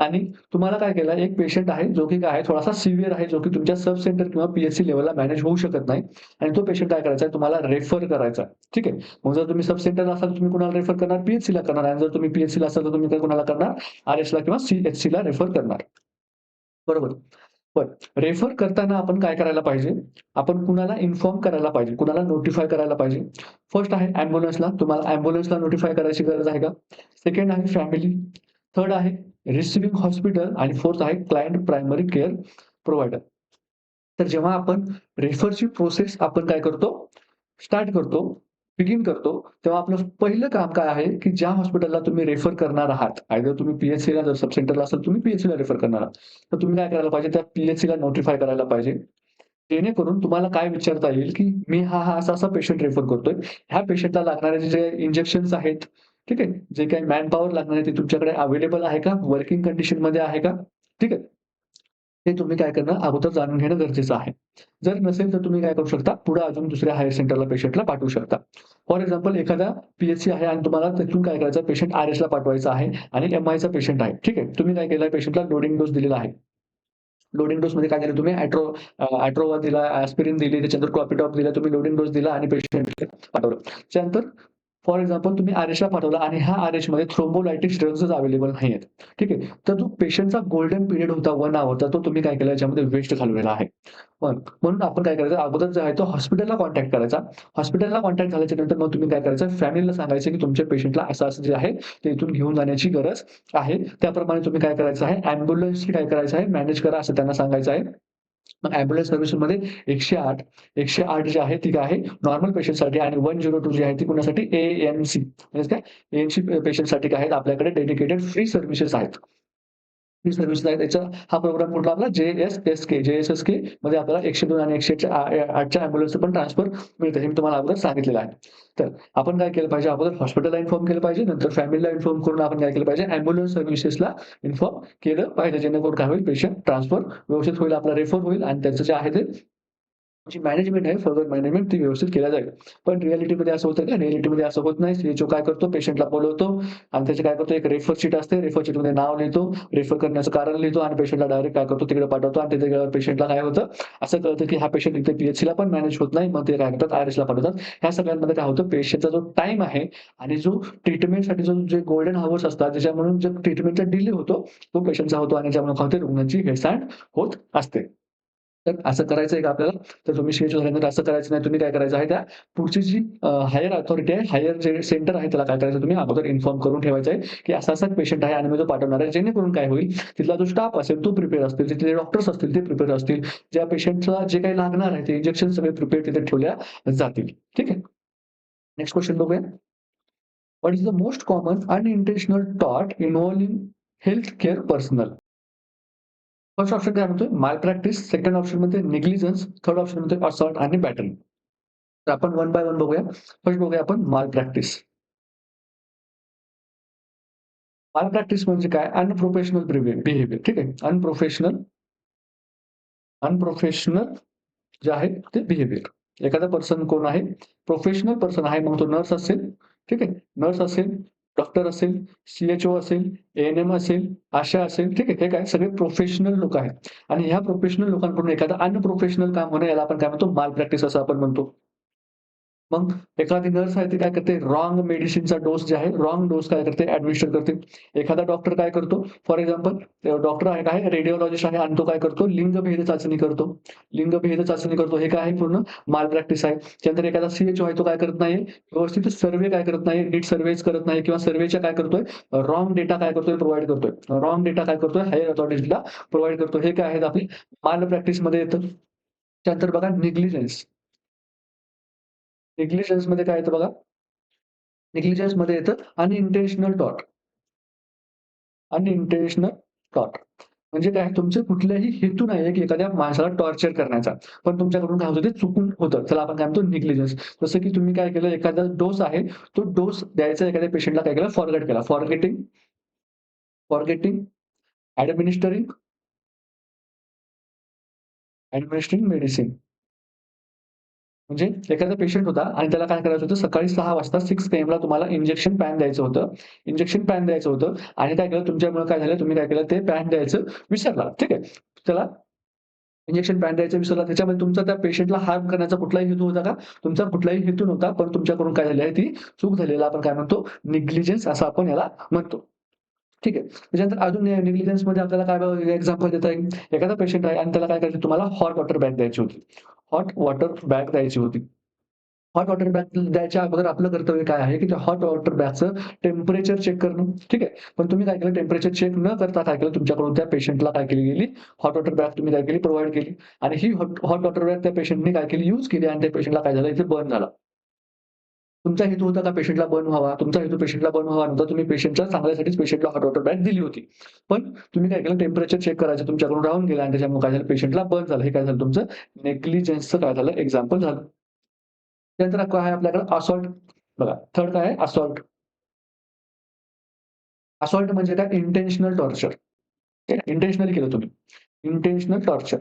आणि तुम्हाला काय केलं एक पेशंट आहे जो की काय आहे थोडासा सिव्हिअर आहे, जो की तुमच्या सब सेंटर किंवा पी-एच-सी लेव्हलला मॅनेज होऊ शकत नाही आणि तो पेशंट काय करायचा आहे तुम्हाला रेफर करायचा आहे. ठीक आहे. मग जर तुम्ही सब सेंटरला असाल तुम्ही कुणाला रेफर करणार? पी-एच-सीला करणार आणि जर तुम्ही पी-एच-सीला असाल तर तुम्ही काय कुणाला करणार? आर-एचला किंवा सी-एच-सीला रेफर करणार. बरोबर. पण रेफर करताना आपण काय करायला पाहिजे? आपण कुणाला इन्फॉर्म करायला पाहिजे, कुणाला नोटिफाय करायला पाहिजे. फर्स्ट आहे ॲम्ब्युलन्सला. तुम्हाला ॲम्ब्युलन्सला नोटिफाय करायची गरज आहे का? सेकंड आहे फॅमिली. थर्ड आहे रिसिव्हिंग हॉस्पिटल आणि फोर्थ आहे क्लायंट प्रायमरी केअर प्रोव्हायडर. तर जेव्हा आपण रेफरची प्रोसेस आपण काय करतो? स्टार्ट करतो, बिगिन करतो, तेव्हा आपलं पहिलं काम काय आहे, की ज्या हॉस्पिटलला तुम्ही रेफर करणार आहात, आयदर तुम्ही पी-एच-सीला जर सब सेंटरला असाल तुम्ही पी-एच-सीला रेफर करणार आहात. तर तुम्ही काय करायला पाहिजे त्या पी-एच-सीला नोटिफाय करायला पाहिजे. जेणेकरून तुम्हाला काय विचारता येईल, की मी हा असा-असा पेशंट रेफर करतोय. ह्या पेशंटला लागणारे जे इंजेक्शन्स आहेत, ठीक आहे. जे काही मॅन पॉवर लागणार आहे ते तुमच्याकडे अवेलेबल आहे का? वर्किंग कंडिशनमध्ये आहे का? ठीक आहे. हे तुम्ही काय करणं अगोदर जाणून घेणं गरजेचं आहे. जर नसेल तर तुम्ही काय करू शकता, पुढे अजून दुसऱ्या हायर सेंटरला पेशंटला पाठवू शकता. फॉर एक्झाम्पल एखादा पी-एच-सी आहे आणि तुम्हाला तिथून काय करायचं पेशंट आर-एचला पाठवायचा आहे आणि एम-आयचा पेशंट आहे. ठीक आहे. तुम्ही काय केलंय पेशंटला लोडिंग डोस दिलेला आहे. लोडिंग डोसमध्ये काय केलं तुम्ही दिला, ॲस्पिरिन दिली, त्याच्यानंतर क्लॉपिडॉप दिला, तुम्ही लोडिंग डोस दिला आणि पेशंटला पाठवलं. त्यानंतर फॉर एक्झाम्पल तुम्ही आर-एचला पाठवलं आणि ह्या आर-एचमध्ये थ्रोम्बोलायटिक ड्रग्जच अवेलेबल नाहीयेत. ठीक आहे. तर जो पेशंटचा गोल्डन पिरियड होता 1 हॉवरचा तो तुम्ही काय केला याच्यामध्ये वेस्ट घालवलेला आहे. पण म्हणून आपण काय करायचं अगोदर जो आहे तो हॉस्पिटलला कॉन्टॅक्ट करायचा. हॉस्पिटलला कॉन्टॅक्ट झाल्याच्या नंतर मग तुम्ही काय करायचं फॅमिलीला सांगायचं, की तुमच्या पेशंटला असं-असं जे आहे ते इथून घेऊन जाण्याची गरज आहे. त्याप्रमाणे तुम्ही काय करायचं आहे एम्ब्युलन्सची काय करायचं आहे मॅनेज करा असं त्यांना सांगायचं आहे. मग एम्ब्युलन्स सर्व्हिसमध्ये 108 108 जी आहे ती काय आहे नॉर्मल पेशंटसाठी आणि 102 जी आहे ती कुणासाठी एएनसी म्हणजे काय एएनसी पेशंटसाठी काय आहेत आपल्याकडे डेडिकेटेड फ्री सर्व्हिसेस आहेत. फ्री सर्व्हिसेस आहेत. त्याचा हा प्रोग्राम कुठला आपला जे-एस-एस-के. जे-एस-एस-के मध्ये आपल्याला 102 आणि 108च्या एम्ब्युलन्सचं पण ट्रान्सफर मिळतं. हे मी तुम्हाला अगोदर सांगितलेलं आहे. तर आपण काय केलं पाहिजे अगोदर हॉस्पिटलला इन्फॉर्म केलं पाहिजे. नंतर फॅमिलीला इन्फॉर्म करून आपण काय केलं पाहिजे एम्ब्युलन्स सर्व्हिसेसला इन्फॉर्म केलं पाहिजे. जेणेकरून काय होईल पेशंट ट्रान्सफर व्यवस्थित होईल, आपला रेफर होईल आणि त्याचं जे आहे ते जी मॅनेजमेंट आहे, फर्दर मॅनेजमेंट ती व्यवस्थित केल्या जाईल. पण रिअॅलिटीमध्ये असं होतं का? रिअॅलिटीमध्ये असं होत नाही. सीएचओ काय करतो, पेशंटला बोलवतो आणि त्याचे काय करतो, एक रेफर शीट असते. रेफर शीटमध्ये नाव लिहितो, रेफर करण्याचं कारण लिहितो आणि पेशंटला डायरेक्ट काय करतो, तिकडे पाठवतो आणि तिथे गेल्यावर पेशंटला काय होतं, असं कळतं की हा पेशंट इथे पीएचसीला पण मॅनेज होत नाही. मग ते काय करतात, आर-एचला पाठवतात. ह्या सगळ्यांमध्ये काय होतं, पेशंटचा जो टाईम आहे आणि जो ट्रीटमेंटसाठी जो जे गोल्डन हावर्स असतात, ज्याच्यामधून जो ट्रीटमेंटचा डिले होतो, तो पेशंटचा होतो आणि ज्यामुळे काय होते, रुग्णाची हेळसांड होत असते. तर असं करायचंय का आपल्याला? तर तुम्ही शिफ्ट झाल्यानंतर असं करायचं नाही. तुम्ही काय करायचं आहे त्या पुढची जी हायर अथॉरिटी आहे, हायर जे सेंटर आहे त्याला काय करायचं तुम्ही अगोदर इन्फॉर्म करून ठेवायचं आहे, की असा-असा पेशंट आहे आणि मी तो पाठवणार आहे. जेणेकरून काय होईल, तिथला जो स्टाफ असेल तो प्रिपेअर असतील, तिथले डॉक्टर्स असतील ते प्रिपेअर असतील. ज्या पेशंटला जे काही लागणार आहे ते इंजेक्शन सगळे प्रिपेअर तिथे ठेवल्या जातील. ठीक आहे. नेक्स्ट क्वेशन बघूया. What is the most common unintentional थॉट involving health care personnel? First option काय म्हणतोय माल प्रॅक्टिस, सेकंड ऑप्शन मध्ये निग्लिजन्स, थर्ड ऑप्शन मध्ये असॉल्ट आणि बॅटल. तर आपण वन बाय वन बघूया. फर्स्ट बघूया आपण माल प्रॅक्टिस. माल प्रॅक्टिस म्हणजे काय? Unprofessional behaviour. ठीक आहे. अनप्रोफेशनल जे आहे ते बिहेवियर. एखादा पर्सन कोण आहे? प्रोफेशनल पर्सन आहे. मग तो नर्स असेल, ठीक आहे. नर्स असेल, डॉक्टर असेल, सी-एच-ओ असेल, ए-एन-एम असेल, आशा असेल, ठीक आहे. हे काय सगळे प्रोफेशनल लोक आहेत आणि ह्या प्रोफेशनल लोकांकडून एखादं अनप्रोफेशनल काम होणं याला आपण काय म्हणतो? माल प्रॅक्टिस असं आपण म्हणतो. मग एखादी नर्स आहे ती काय करते, रॉंग मेडिसिनचा डोस जे आहे, रॉंग डोस काय करते, ॲडमिनिस्टर करते. एखादा डॉक्टर काय करतो, फॉर एक्झाम्पल डॉक्टर आहे काय रेडिओलॉजिस्ट आहे आणि तो काय करतो, लिंगभेद चाचणी करतो. लिंगभेद चाचणी करतो. हे काय आहे पूर्ण माल प्रॅक्टिस आहे. त्यानंतर एखादा सी-एच-ओ आहे तो काय करत नाहीये, व्यवस्थित सर्व्हे काय करत नाही, नीट सर्व्हेच करत नाही किंवा सर्व्हेच्या काय करतोय, रॉंग डेटा काय करतोय, प्रोव्हाईड करतोय. रॉंग डेटा काय करतोय, हायर अथॉरिटीजला प्रोव्हाईड करतो. हे काय आहेत आपली माल प्रॅक्टिसमध्ये येतं. त्यानंतर बघा निग्लिजन्स. निग्लिजन्समध्ये काय येतं बघा, निग्लिजन्समध्ये येतं अनइंटेन्शनल टॉर्ट. अनइंटेन्शनल टॉर्ट म्हणजे काय तुमचे कुठलाही हेतू नाहीये, की एखाद्या माणसाला टॉर्चर करण्याचा. पण तुमच्याकडून काय होतं ते चुकून होतं. त्याला आपण काय म्हणतो निग्लिजन्स. जसं की तुम्ही काय केलं एखादा डोस आहे, तो डोस द्यायचा एखाद्या पेशंटला काय केलं फॉरगेट केला. Forgetting, administering, administering medicine. म्हणजे एखादा पेशंट होता आणि त्याला काय करायचं होतं सकाळी 6 वाजता 6 पीएमला तुम्हाला इंजेक्शन पॅन द्यायचं होतं. इंजेक्शन पॅन द्यायचं होतं आणि काय केलं तुमच्यामुळे काय झालं तुम्ही काय केलं ते पॅन द्यायचं विसरलात. ठीक आहे. त्याला इंजेक्शन पॅन द्यायचं विसरला. त्याच्यामध्ये तुमचा त्या पेशंटला हार्म करण्याचा कुठलाही हेतू होता का? तुमचा कुठलाही हेतू नव्हता. पण तुमच्याकडून काय झाली आहे ती चूक झालेला आपण काय म्हणतो निग्लिजन्स असं आपण याला म्हणतो. ठीक आहे. त्याच्यानंतर अजून निग्लिजन्समध्ये आपल्याला काय एक्झाम्पल देता येईल. एखादा पेशंट आहे आणि त्याला काय करायचं तुम्हाला हॉट वॉटर बॅग द्यायची होती. हॉट वॉटर बॅग द्यायची होती. हॉट वॉटर बॅग द्यायच्या अगोदर आपलं कर्तव्य काय आहे, की त्या हॉट वॉटर बॅगचं टेम्परेचर चेक करणं. ठीक आहे. पण तुम्ही काय केलं टेम्परेचर चेक न करता काय केलं तुमच्याकडून त्या पेशंटला काय केली गेली, हॉट वॉटर बॅग तुम्ही काय केली प्रोव्हाईड केली आणि ही हॉट हॉट वॉटर बॅग त्या पेशंटने काय केली यूज केली आणि त्या पेशंटला काय झालं इथे बर्न झाला. तुमचा हेतू होता का पेशंटला बर्न व्हावा? तुमचा हेतू पेशंटला बर्न व्हावा नव्हता. तुम्ही पेशंटच्या चांगल्यासाठीच पेशंटला हॉट वॉटर बॅग दिली होती. पण तुम्ही काय केलं टेम्परेचर चेक करायचं तुमच्याकडून राहून गेलं आणि त्याच्यामुळे काय झालं पेशंटला बर्न झालं. हे काय झालं तुमचं नेग्लिजन्सचं काय झालं एक्झाम्पल झालं. त्यानंतर काय आहे आपल्याकडे असॉल्ट बघा. थर्ड काय आहे असॉल्ट. असॉल्ट म्हणजे काय इंटेन्शनल टॉर्चर. इंटेन्शनली केलं तुम्ही. इंटेन्शनल टॉर्चर.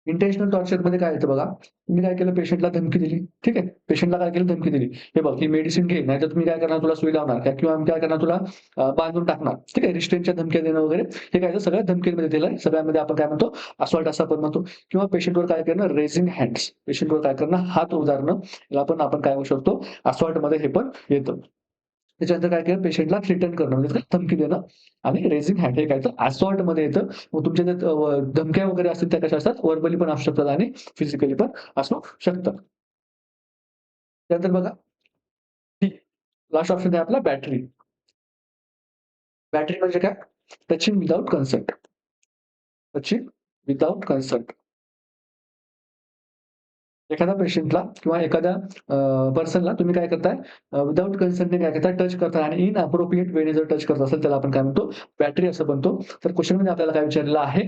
इंटेन्शनल टॉर्चरमध्ये काय येतं बघा, तुम्ही काय केलं पेशंटला धमकी दिली, ठीक आहे. पेशंटला काय केलं धमकी दिली. हे बघ ही मेडिसिन घे, नाहीतर तुम्ही काय करणार तुला सुई लावणार किंवा आम्ही काय करणार तुला बांधून टाकणार. ठीक आहे. रिस्ट्रेंटच्या धमक्या देणं वगैरे हे काय सगळ्या धमकीमध्ये दिलंय. सगळ्यामध्ये आपण काय म्हणतो असॉल्ट असं आपण म्हणतो किंवा पेशंटवर काय करणं रेझिंग हँड्स. पेशंटवर काय करणं हात उगारणं याला पण आपण काय म्हणू शकतो असॉल्टमध्ये हे पण येतं. त्याच्यानंतर काय केलं पेशंटला थ्रेटन करणं म्हणजे धमकी देणं आणि रेझिंग हँड हे काय तर असॉल्टमध्ये येतं. मग तुमच्या ज्या धमक्या वगैरे असतील त्या कशा असतात व्हर्बली पण असू शकतात आणि फिजिकली पण असू शकतात. त्यानंतर बघा लास्ट ऑप्शन आहे आपला बॅटरी. बॅटरी म्हणजे काय? Touching without consent. Touching without consent. एखाद्या पेशंटला किंवा एखाद्या पर्सनला तुम्ही काय करताय विदाऊट कन्सेंटने काय करताय टच करताय आणि इनअप्रोप्रिएट वेने जर टच करत असेल त्याला आपण काय म्हणतो बॅटरी असं म्हणतो. तर क्वेश्चनमध्ये आपल्याला काय विचारलेलं आहे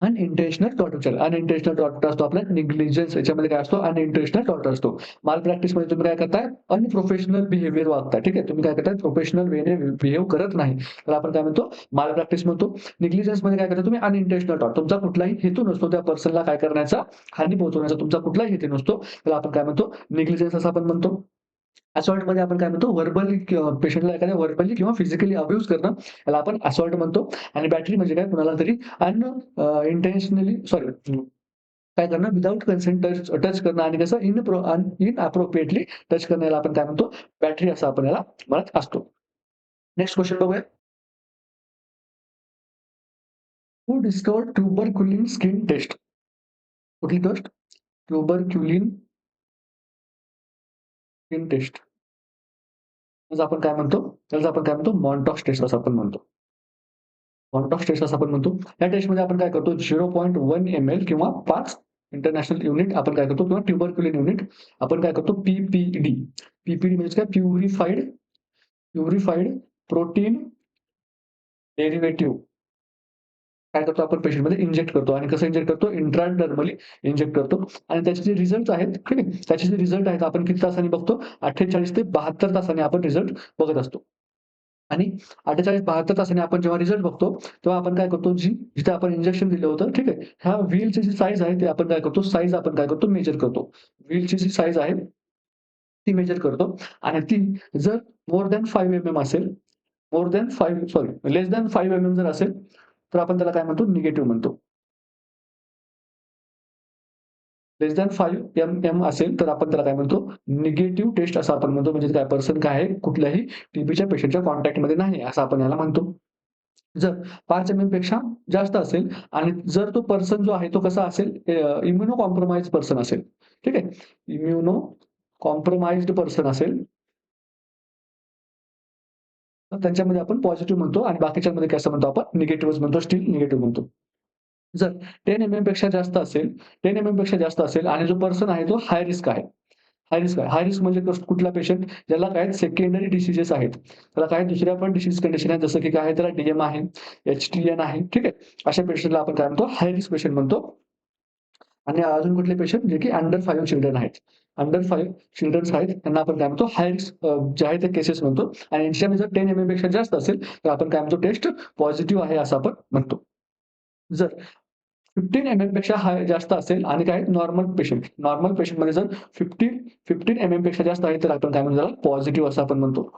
अनइंटेन्शनल टॉर्चर. अनइंटेन्शनल टॉर्चर असतो आपला निग्लिजन्स याच्यामध्ये काय असतो अनइंटेन्शनल टॉर्चर असतो. माल प्रॅक्टिसमध्ये तुम्ही काय करताय अनप्रोफेशनल बिहेवियर वागताय. ठीक आहे. तुम्ही काय करताय प्रोफेशनल वेने बिहेव करत नाही. तर आपण काय म्हणतो माल प्रॅक्टिस म्हणतो. निग्लिजन्समध्ये काय करता तुम्ही अनइंटेन्शनल टॉर्चर. तुमचा कुठलाही हेतू नसतो त्या पर्सनला काय करण्याचा हानी पोहोचवण्याचा तुमचा कुठलाही हेतू नसतो. त्याला आपण काय म्हणतो निग्लिजन्स असं आपण म्हणतो. असॉल्टमध्ये आपण काय म्हणतो व्हर्बली पेशंटला एखाद्या व्हर्बली किंवा फिजिकली अब्यूज करणं याला आपण असॉल्ट म्हणतो. आणि बॅटरी म्हणजे काय कुणाला तरी इंटेन्शनली सॉरी काय करणं विदाऊट कन्सेंट टच टच करणं आणि कसं इनअप्रोप्रिएटली टच करणं याला आपण काय म्हणतो बॅटरी असं आपण याला म्हणत असतो. नेक्स्ट क्वेश्चन बघूया. Who discovered tuberculin skin test. कुठली टेस्ट? Tuberculin skin test. त्याचं आपण काय म्हणतो त्याला आपण काय म्हणतो मॉन्टॉक्स टेस्ट असं आपण म्हणतो. मॉन्टॉक्स टेस्ट असं आपण म्हणतो. या टेस्टमध्ये आपण काय करतो 0.1 ml किंवा 5 इंटरनॅशनल युनिट आपण काय करतो किंवा ट्युबरक्युलिन युनिट आपण काय करतो पीपीडी. पीपीडी म्हणजे काय प्युरिफाईड प्रोटीन डेरिव्हेटिव्ह काय करतो आपण पेशंटमध्ये इंजेक्ट करतो आणि कसं इंजेक्ट करतो इंट्राडर्मली इंजेक्ट करतो आणि त्याचे जे रिझल्ट आहेत ठीक आहे त्याचे जे रिझल्ट आहेत आपण किती तासांनी बघतो 48 ते 72 तासांनी आपण रिझल्ट बघत असतो. आणि 48-72 तासांनी आपण जेव्हा रिझल्ट बघतो, तेव्हा आपण काय करतो, जिथे आपण इंजेक्शन दिलं होतं, ठीक आहे. ह्या व्हीलची जी साइज आहे, ते आपण काय करतो, साइज आपण काय करतो, मेजर करतो. व्हीलची जी साइज आहे, ती मेजर करतो आणि ती जर मोर दॅन 5 असेल, मोर दॅन 5 सॉरी लेस दॅन 5 जर असेल, तर आपण त्याला काय म्हणतो, निगेटिव्ह म्हणतो. लेस दॅन 5 असेल, तर आपण त्याला काय म्हणतो, निगेटिव्ह टेस्ट असं आपण म्हणतो. म्हणजे काय पर्सन काय आहे, कुठल्याही टीबीच्या पेशंटच्या कॉन्टॅक्टमध्ये नाही, असं आपण याला म्हणतो. जर 5 पेक्षा जास्त असेल आणि जर तो पर्सन जो आहे तो कसा असेल इम्युनो कॉम्प्रोमाइज्ड पर्सन असेल. ठीक आहे. इम्युनो कॉम्प्रोमाइज्ड पर्सन असेल, तर त्यांच्यामध्ये आपण पॉझिटिव्ह म्हणतो आणि बाकीच्यांमध्ये कसं म्हणतो आपण निगेटिव्हच म्हणतो, स्टिल निगेटिव्ह म्हणतो. जर 10 पेक्षा जास्त असेल, 10 पेक्षा जास्त असेल आणि जो पर्सन आहे तो हाय रिस्क आहे. हाय रिस्क आहे. हाय रिस्क म्हणजे कुठला पेशंट ज्याला काय सेकंडरी डिसीजेस आहेत. त्याला काही दुसऱ्या पण डिसीज कंडिशन आहेत जसं की काय आहे त्याला डीएम आहे, एचटीएन आहे. ठीक आहे. अशा पेशंटला आपण काय म्हणतो हाय रिस्क पेशंट म्हणतो. आणि अजून कुठले पेशंट जे की अंडर 5 चिल्ड्रन आहेत. अंडर 5 चिल्ड्रन्स आहेत त्यांना आपण काय म्हणतो हाय रिस्क जे आहे ते केसेस म्हणतो आणि यांच्यामध्ये जर 10 पेक्षा जास्त असेल तर आपण काय म्हणतो टेस्ट पॉझिटिव्ह आहे असं आपण म्हणतो. जर 15 पेक्षा जास्त असेल आणि काय नॉर्मल पेशंटमध्ये जर 15 पेक्षा जास्त आहे तर आपण काय म्हणतो त्याला पॉझिटिव्ह असं आपण म्हणतो.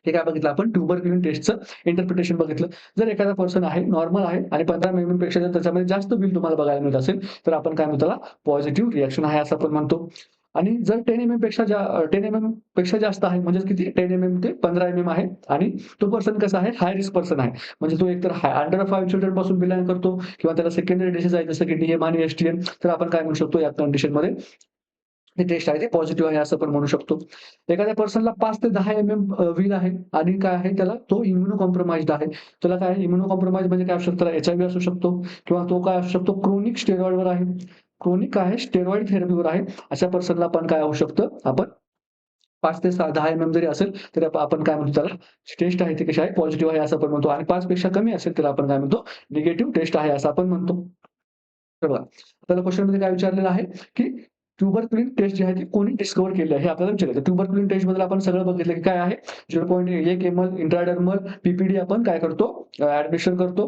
हे काय बघितलं आपण ट्युबरक्युलिन टेस्टचं इंटरप्रिटेशन बघितलं. जर एखादा पर्सन आहे, नॉर्मल आहे आणि 15 पेक्षा जर त्याच्यामध्ये जास्त बिल तुम्हाला बघायला मिळत असेल, तर आपण काय म्हणतो त्याला पॉझिटिव्ह रिएक्शन आहे असं आपण म्हणतो. आणि जर 10 पेक्षा जास्त आहे म्हणजे किती 10 ते 15 आहे आणि तो पर्सन कसा आहे हाय रिस्क पर्सन आहे. म्हणजे तो एकतर अंडर 5 चिल्ड्रन पासून बिलॉन्ग करतो किंवा त्याला सेकंडरी डिसीज आहे जसं की डीएम आणि एसटीएन तर आपण काय म्हणू शकतो या कंडिशनमध्ये ते टेस्ट आहे ते पॉझिटिव्ह आहे असं पण म्हणू शकतो. एखाद्या पर्सनला 5 ते 10 व्हील आहे आणि काय आहे त्याला तो इम्युनो कॉम्प्रोमाइज्ड आहे. त्याला काय इम्युनो कॉम्प्रोमाइज म्हणजे काय असू शकतं त्याला एचआयव्ही असू शकतो किंवा तो काय असू शकतो क्रोनिक स्टेरॉइडवर आहे. क्रोनिक काय आहे स्टेरॉइड थेरपीवर आहे. अशा पर्सनला पण काय होऊ शकतं आपण 5 ते 10 जरी असेल तर आपण काय म्हणतो त्याला टेस्ट आहे ती कशी आहे पॉझिटिव्ह आहे असं आपण म्हणतो आणि 5 पेक्षा कमी असेल तर आपण काय म्हणतो निगेटिव्ह टेस्ट आहे असं आपण म्हणतो. तर बघा आपल्याला क्वेशनमध्ये काय विचारलेलं आहे की ट्युबरक्युलिन टेस्ट जी आहे ती कोणी डिस्कव्हर केली आहे हे आपल्याला विचारायचं. ट्युबरक्युलिन टेस्ट बद्दल आपण सगळं बघितलं की काय आहे 0.1 ml इंट्राडर्मल पीपीडी आपण काय करतो ऍडमिशन करतो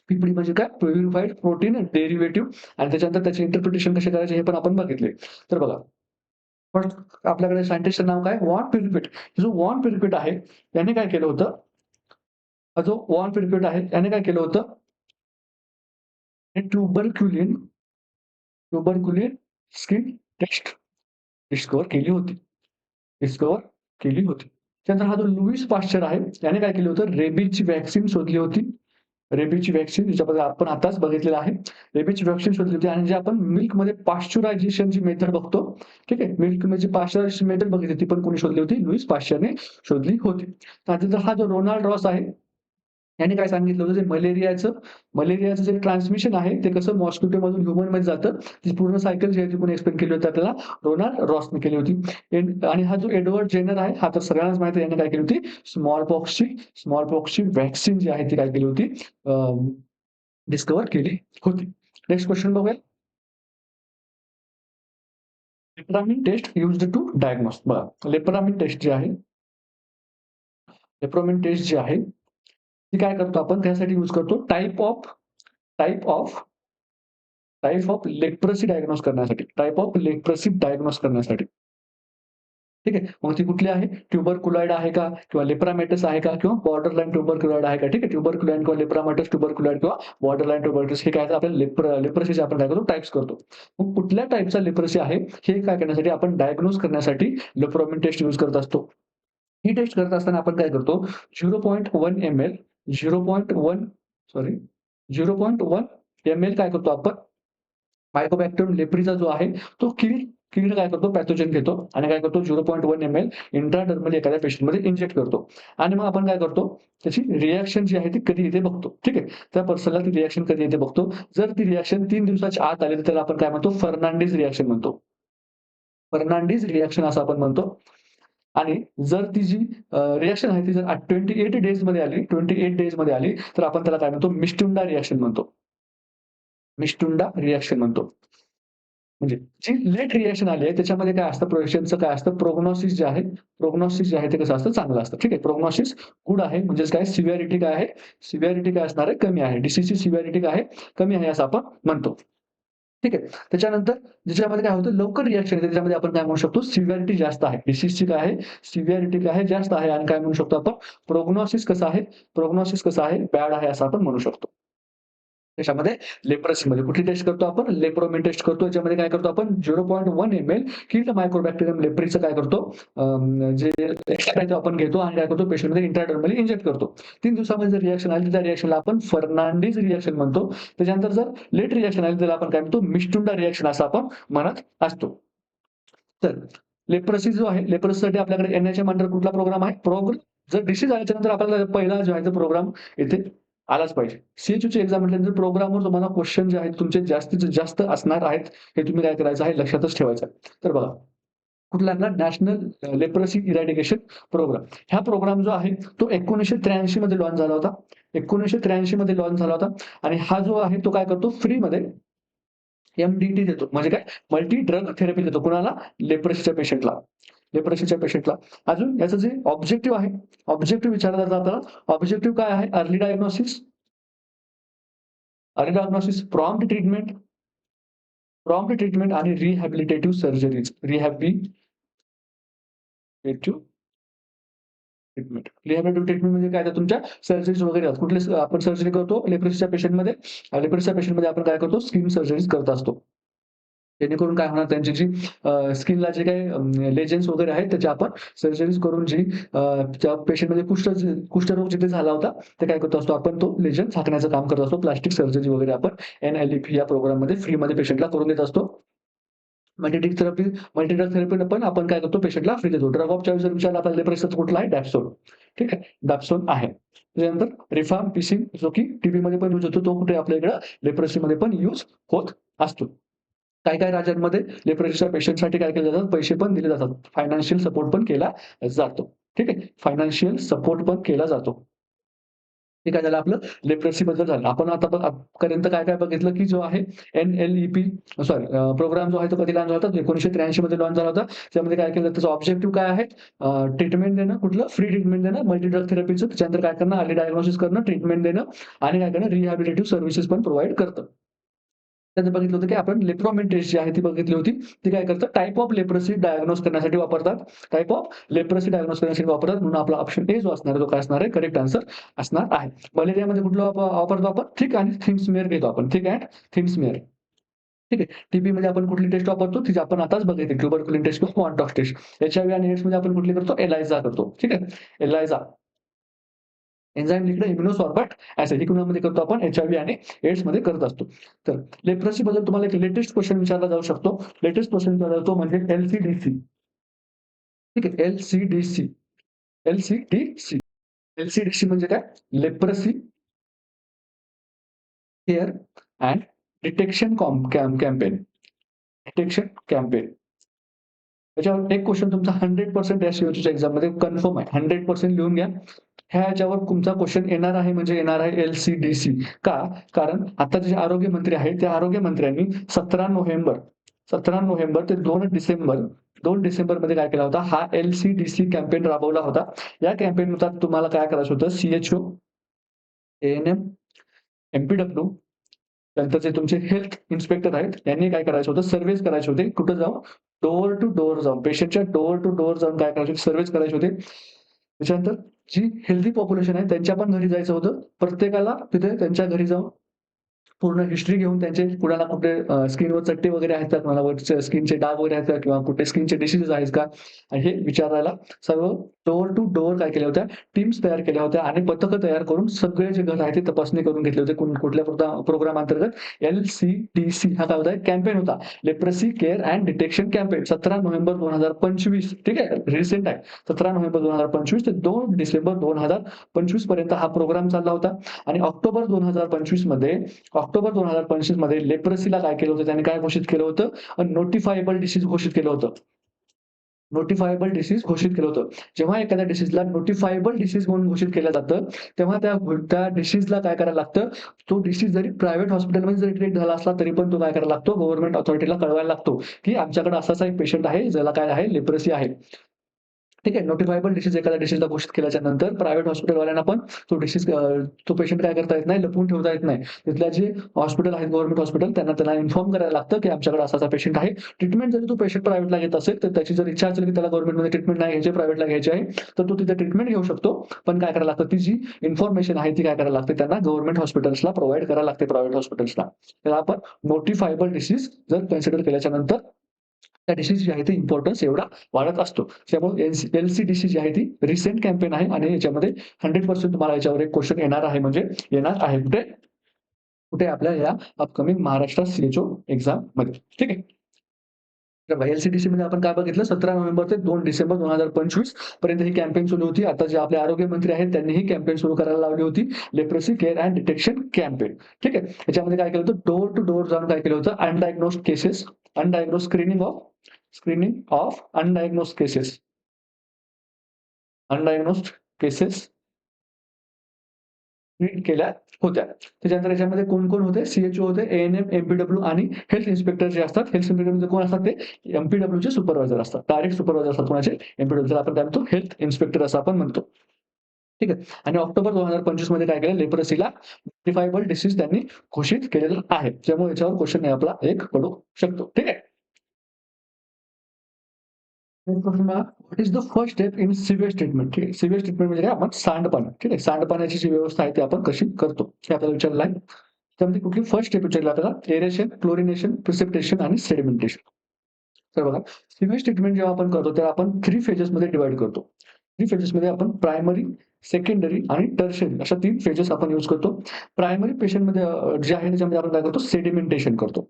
पीपीडी म्हणजे काय? प्युरिफाईड प्रोटीन डेरिव्हेटिव्ह आणि त्याच्यानंतर त्याचे इंटरप्रिटेशन कसे करायचे हे पण आपण बघितले. तर बघा, फर्स्ट आपल्याकडे सायंटिस्टचं नाव काय? वॉन पिरिपेट. जो वॉन पिरिपेट आहे, त्याने काय केलं होतं? हा जो वॉन पिरिपेट आहे, त्याने काय केलं होतं? ट्युबरक्युलिन ट्युबरक्युलिन स्किन टेस्ट डिस्कव्हर केली होती. डिस्कव्हर केली होती. त्यानंतर हा जो लुईस पाश्चर आहे, त्याने काय केलं होतं? रेबीजची व्हॅक्सिन शोधली होती. रेबीजची व्हॅक्सिन ज्याच्याबद्दल आपण आताच बघितलेलं आहे. रेबीजची व्हॅक्सिन शोधली होती आणि जे आपण मिल्कमध्ये पाश्चरायझेशनची मेथड बघतो, ठीक आहे. मिल्कमध्ये पाश्चरायझेशन मेथड बघितली, ती पण कोणी शोधली होती? लुईस पाश्चरने शोधली होती. त्यानंतर हा जो रोनाल्ड रॉस आहे, याने काय सांगितलं होतं? जे मलेरियाचं जे ट्रान्समिशन आहे, ते कसं मॉस्किटोमधून ह्युमनमध्ये जातं. ती पूर्ण सायकल जी आहे ती कोणी एक्सप्लेन केली होती आपल्याला? रोनाल्ड रॉसने केली होती. आणि हा जो एडवर्ड जेनर आहे, हा तर सगळ्यांनाच माहिती आहे, याने काय केली होती? स्मॉल पॉक्सची व्हॅक्सिन जी आहे ती काय केली होती? डिस्कव्हर केली होती. नेक्स्ट क्वेश्चन बघूया. लेप्रामिन टेस्ट युज्ड टू डायग्नोस. बघा, लेप्रामिन टेस्ट जी आहे, लेप्रामिन टेस्ट जी आहे, ती काय करतो आपण? त्यासाठी यूज करतो type of type of leprosy diagnose करण्यासाठी. टाइप ऑफ लेप्रसी डायग्नोस करण्यासाठी. ठीक आहे. मग ती कुठली आहे? ट्युबरक्युलाइड आहे का? किंवा लेप्रामेटस आहे का? किंवा बॉर्डरलाईन ट्युबरक्युलाइड आहे का? ठीक आहे. ट्युबरक्युलाइन किंवा लेप्रामेटस, ट्युबरक्युलाइड किंवा बॉर्डरलाईन ट्युबरक्युलोसिस हे काय आपल्याला लेप्रसीचे आपण काय करतो? टाइप्स करतो. मग कुठल्या टाइपचा लेप्रसी आहे, हे काय करण्यासाठी आपण डायग्नोज करण्यासाठी लेप्रोमिन टेस्ट यूज करत असतो. ही टेस्ट करत असताना आपण काय करतो? 0.1 ml 0.1 सॉरी 0.1 ml काय करतो आपण? मायकोबॅक्टेरियम लेप्रिचा जो आहे, तो किल्ड काय करतो? पॅथोजन घेतो आणि काय करतो? 0.1 ml इंट्राडर्मली एखाद्या पेशंटमध्ये इंजेक्ट करतो आणि मग आपण काय करतो? त्याची रिएक्शन जी आहे ती कधी येते बघतो. ठीक आहे. त्या पर्सनला ती रिएक्शन कधी येते बघतो. जर ती रिएक्शन 3 दिवसाच्या आत आली तर त्याला आपण काय म्हणतो? फर्नांडिस रिएक्शन म्हणतो. फर्नांडिस रिएक्शन असं आपण म्हणतो. आणि जर ती जी रिएक्शन आहे ती जर 28 डेजमध्ये आली 28 डेजमध्ये आली, तर आपण त्याला काय म्हणतो? मिस्टुंडा रिएक्शन म्हणतो. मिस्टुंडा रिएक्शन म्हणतो. म्हणजे जी लेट रिएक्शन आली आहे त्याच्यामध्ये काय असतं? पेशंटचं काय असतं? प्रोग्नोसिस जे आहे ते कसं असतं? चांगलं असतं. ठीक आहे. प्रोग्नोसिस गुड आहे. म्हणजेच काय? सिव्हिअरिटी काय आहे? सिव्हिअरिटी काय असणार आहे? कमी आहे. डिसीजची सिव्हिअरिटी काय आहे? कमी आहे असं आपण म्हणतो. ठीक आहे. त्याच्यानंतर ज्याच्यामध्ये काय होतं? लवकर रिएक्शन येते त्याच्यामध्ये आपण काय म्हणू शकतो? सिव्हिअरिटी जास्त आहे. डिसीजची काय आहे? सिव्हिअरिटी काय आहे? जास्त आहे आणि काय म्हणू शकतो आपण? प्रोग्नोसिस कसं आहे? बॅड आहे असं आपण म्हणू शकतो. त्याच्यामध्ये लेप्रसीमध्ये कुठली टेस्ट करतो आपण? लेप्रोमिन टेस्ट करतो. याच्यामध्ये काय करतो आपण? 0.1 ml किल्ड मायक्रोबॅक्टेरियम लेप्रीचं काय करतो? जे एक्स्ट्रा आहे तो आपण घेतो आणि काय करतो? पेशंटमध्ये इंट्राडर्मली इंजेक्ट करतो. 3 दिवसामध्ये जर रिएक्शन आली, तर त्या रिएक्शनला आपण फर्नांडिस रिएक्शन म्हणतो. त्याच्यानंतर जर लेट रिएक्शन आली, त्याला आपण काय म्हणतो? मिस्टुंडा रिएक्शन असं आपण म्हणत असतो. तर लेप्रसी जो आहे, लेप्रसीसाठी आपल्याकडे एनएचएम अंडर कुठला प्रोग्राम आहे? जर डिसीज आल्याच्या नंतर आपल्याला पहिला जो आहे तो प्रोग्राम इथे आलाच पाहिजे. सीएचयूची एक्झाम म्हटल्यानंतर प्रोग्रामवर तुम्हाला क्वेश्चन जे आहेत तुमचे जास्तीत जास्त असणार आहेत. हे तुम्ही काय करायचं आहे? लक्षातच ठेवायचं आहे. तर बघा, कुठला आणला? National leprosy eradication programme. हा प्रोग्राम जो आहे तो 1983 मध्ये लॉन्च झाला होता. 1983 मध्ये लॉन्च झाला होता आणि हा जो आहे तो काय करतो? फ्रीमध्ये एम-डी-टी देतो. म्हणजे काय? मल्टी ड्रग थेरपी देतो. कुणाला? लेप्रसीच्या पेशंटला. लेप्रसीच्या पेशंटला. अजून याचं जे ऑब्जेक्टिव्ह आहे, ऑब्जेक्टिव्ह विचारला जातं. ऑब्जेक्टिव्ह काय आहे? अर्ली डायग्नोसिस, प्रॉम्प्ट ट्रीटमेंट आणि रिहॅबिलिटेटिव्ह सर्जरीज. रिहॅबिलिटेटिव्ह ट्रीटमेंट म्हणजे काय? तर तुमच्या सर्जरीज वगैरे असतात. कुठले आपण सर्जरी करतो लेप्रसीच्या पेशंटमध्ये? लेप्रसीच्या पेशंटमध्ये आपण काय करतो? स्किन सर्जरीज करत असतो. जेणेकरून काय होणार? त्यांची जी स्किनला जे काही लेजन्स वगैरे आहेत त्याची आपण सर्जरीज करून जी त्या पेशंटमध्ये कुष्ठरोग जिथे झाला होता, ते काय करत असतो आपण? तो लेजन झाकण्याचं काम करत असतो. प्लास्टिक सर्जरी वगैरे आपण एन-एल-ई-पी या प्रोग्राममध्ये फ्रीमध्ये पेशंटला करून देत असतो. मल्टी ड्रग थेरपीनं पण आपण काय करतो? पेशंटला फ्री देतो. ड्रग ऑफ चॉईस जर विचारला आपल्याला लेप्रसीचा कुठला आहे? डॅप्सोन. ठीक आहे. डॅप्सोन आहे. त्याच्यानंतर रिफाम्पिसिन जो की टीबीमध्ये पण यूज होतो, तो कुठे आपल्या इकडं लेप्रसीमध्ये पण यूज होत असतो. काही-काही राज्यांमध्ये लेप्रसीच्या पेशंटसाठी काय केलं जातं? पैसे पण दिले जातात. फायनान्शियल सपोर्ट पण केला जातो. ठीक आहे. फायनान्शियल सपोर्ट पण केला जातो. हे काय झालं आपलं लेप्रसी बद्दल झालं. आपण आता पर्यंत काय-काय बघितलं, की जो आहे NLEP सॉरी प्रोग्राम जो आहे तो कधी लॉन्च झाला होता? 1983 मध्ये लॉन्च झाला होता. त्यामध्ये काय केलं त्याचा ऑब्जेक्टिव्ह काय आहे? ट्रीटमेंट देणं, कुठलं फ्री ट्रीटमेंट देणं, मल्टी ड्रग थेरपीचं त्याच्यानंतर काय करणं, अर्ली डायग्नोसिस करणं, ट्रीटमेंट देणं आणि काय करणं रिहॅबिलिटेटिव्ह सर्व्हिसेस पण प्रोव्हाईड करतं. त्यात बघितलं होतं, की आपण लेप्रोमेन टेस्ट जी आहे ती बघितली होती. ती काय करतं टाइप ऑफ लेप्रोसी डायग्नोज करण्यासाठी वापरतात. टाइप ऑफ लेप्रोसी डायग्नोज करण्यासाठी वापरतात. म्हणून आपला ऑप्शन ए जो असणार आहे तो काय असणार आहे? करेक्ट आन्सर असणार आहे. मलेरियामध्ये कुठलं वापरतो आपण? थिक आणि थिन स्मिअर घेतो आपण. Thick and thin smear. ठीक आहे. टीबीमध्ये आपण कुठली टेस्ट वापरतो? ती आपण आताच बघितली ट्युबरक्युलिन टेस्ट किंवा क्वांटॉक्स टेस्ट. एचआयव्ही आणि एड्समध्ये आपण कुठली करतो? ELISA करतो. ठीक आहे. ELISA. एन्झाइम लिंक्ड इम्युनोसॉर्बट ॲसिड ही कुणामध्ये करतो आपण? एचआयव्ही आणि एड्समध्ये करत असतो. तर लेप्रोसीबद्दल तुम्हाला एक लेटेस्ट क्वेशन विचारला जाऊ शकतो. लेटेस्ट क्वेशन विचारला जातो म्हणजे LCDC. ठीक आहे. LCDC. LCDC. LCDC म्हणजे काय? Leprosy care and detection campaign. Detection campaign. त्याच्यावर एक क्वेशन तुमचा 100% या सीओच्या एक्झाममध्ये कन्फर्म आहे. 100% लिहून घ्या. ह्याच्यावर तुमचा क्वेशन येणार आहे म्हणजे येणार आहे LCDC. का? कारण आता जे आरोग्य मंत्री आहेत, त्या आरोग्य मंत्र्यांनी 17 नोव्हेंबर ते 2 डिसेंबरमध्ये काय केला होता? हा LCDC कॅम्पेन राबवला होता. या कॅम्पेननुसार तुम्हाला काय करायचं होतं? CHO, ANM, MPW त्यानंतर जे तुमचे हेल्थ इन्स्पेक्टर आहेत, यांनी काय करायचं होतं? सर्व्हेज करायचे होते. कुठं जाऊन? डोअर टू डोअर जाऊन, पेशंटच्या डोअर टू डोअर जाऊन काय करायचे? सर्व्हेज करायचे होते. त्याच्यानंतर जी हेल्दी पॉप्युलेशन आहे त्यांच्या पण घरी जायचं होतं. प्रत्येकाला तिथे त्यांच्या घरी जाऊन पूर्ण हिस्ट्री घेऊन त्यांचे कुणाला कुठे स्किनवर चट्टे वगैरे आहेत का? कुणाला स्किनचे डाग वगैरे आहेत का? किंवा कुठे स्किनचे डिसीजेस आहेत का? हे विचारायला सर्व डोअर टू डोअर काय केल्या होत्या? टीम्स तयार केल्या होत्या आणि पथकं तयार करून सगळे जे घर आहे ते तपासणी करून घेतले होते. कुठल्या प्रोग्राम अंतर्गत? LCDC हा काय होता? कॅम्पेन होता. Leprosy care and detection campaign 17 November 2025 ठीक आहे. रिसेंट आहे. 17 नोव्हेंबर 2025 ते 2 डिसेंबर 2025 पर्यंत हा प्रोग्राम चालला होता आणि ऑक्टोबर 2025 मध्ये लेप्रोसीला काय केलं होतं? त्यांनी काय घोषित केलं होतं? नोटिफायबल डिसीज घोषित केलं होतं. नोटिफायबल डिसीज घोषित केलं होतं. जेव्हा एखाद्या डिसीजला नोटिफायबल डिसीज म्हणून घोषित केलं जातं, तेव्हा त्या डिसीजला काय करायला लागतं? तो डिसीज जरी प्रायव्हेट हॉस्पिटलमध्ये जरी ट्रीट झाला असला, तरी पण तो काय करायला लागतो? गव्हर्नमेंट ऑथॉरिटीला कळवायला लागतो, की आमच्याकडे असा एक पेशंट आहे, ज्याला काय आहे? लेप्रोसी आहे. ठीक आहे. नोटिफायबल डिसीज एखाद्या डिसीजला घोषित केल्याच्या नंतर प्रायव्हेट हॉस्पिटलवाल्यांना पण तो पेशंट काय करता येत नाही, लपवून ठेवता येत नाही. तिथल्या जे हॉस्पिटल आहेत, गव्हर्नमेंट हॉस्पिटल त्यांना इन्फॉर्म करायला लागतं, की आमच्याकडे असा पेशंट आहे. ट्रीटमेंट जरी तो पेशंट प्रायव्हेटला घेत असेल, तर त्याची जर इच्छा असेल, की त्याला गव्हर्नमेंटमध्ये ट्रीटमेंट नाही घ्यायची, प्रायव्हेटला घ्यायची आहे, तर तो तिथे ट्रीटमेंट घेऊ शकतो. पण काय करायला लागतं? ती जी इन्फॉर्मेशन आहे ती काय करायला लागते? त्यांना गव्हर्नमेंट हॉस्पिटल्सला प्रोव्हाईड करायला लागते, प्रायव्हेट हॉस्पिटल्सला. त्याला आपण नोटिफायबल डिसीज जर कन्सिडर केल्याच्या नंतर त्या डिसीज जी आहे ती इम्पोर्टन्स एवढा वाढत असतो. त्यामुळे LCDC जी आहे ती रिसेंट कॅम्पेन आहे आणि याच्यामध्ये 100% तुम्हाला याच्यावर एक क्वेशन येणार आहे म्हणजे येणार आहे. कुठे? कुठे? आपल्या या अपकमिंग महाराष्ट्र CHO एक्झाममध्ये. ठीक आहे. तर बघा LCDCमध्ये आपण काय बघितलं 17 नोव्हेंबर ते 2 डिसेंबर 2025 पर्यंत ही कॅम्पेन सुरू होती. आता जे आपले आरोग्य मंत्री आहेत त्यांनी ही कॅम्पेन सुरू करायला लावली होती. Leprosy care and detection campaign. ठीक आहे. याच्यामध्ये काय केलं होतं? डोअर टू डोअर जाऊन काय केलं होतं? Undiagnosed cases, screening of undiagnosed cases treat केल्या होत्या. त्याच्यानंतर याच्यामध्ये कोण-कोण होते? CHO होते, ANM, MPW आणि हेल्थ इन्स्पेक्टर जे असतात. हेल्थ इन्स्पेक्टरमध्ये कोण असतात? ते MPWचे सुपरवायझर असतात. डायरेक्ट सुपरवायझर असतात कोणाचे? MPWचे. आपण काय म्हणतो? हेल्थ इन्स्पेक्टर असं आपण म्हणतो. ठीक आहे. आणि ऑक्टोबर 2025 मध्ये काय केलं? लेप्रोसीला नोटिफायबल डिसीज त्यांनी घोषित केलेलं आहे. त्यामुळे याच्यावर क्वेशन आपला एक पडू शकतो. ठीक आहे. नेक्स्ट क्वेश्चन बघा. What is the first step in sewage treatment? ठीक आहे. सीवेज ट्रीटमेंट म्हणजे काय? आपण सांडपाणी. ठीक आहे. सांडपाण्याची जी व्यवस्था आहे ती आपण कशी करतो? हे आपल्याला विचारलं आहे. त्यामध्ये कुठली फर्स्ट स्टेप विचारली आपल्याला? एरेशन, क्लोरिनेशन, प्रिसिपिटेशन आणि सेडिमेंटेशन. तर बघा, सीवेज ट्रीटमेंट जेव्हा आपण करतो, तेव्हा आपण 3 फेजेसमध्ये डिव्हाईड करतो. 3 फेजेसमध्ये आपण प्रायमरी, सेकंडरी आणि टर्शियरी अशा 3 फेजेस आपण यूज करतो. प्रायमरी पेशंटमध्ये जे आहे त्याच्यामध्ये आपण काय करतो? सेडिमेंटेशन करतो.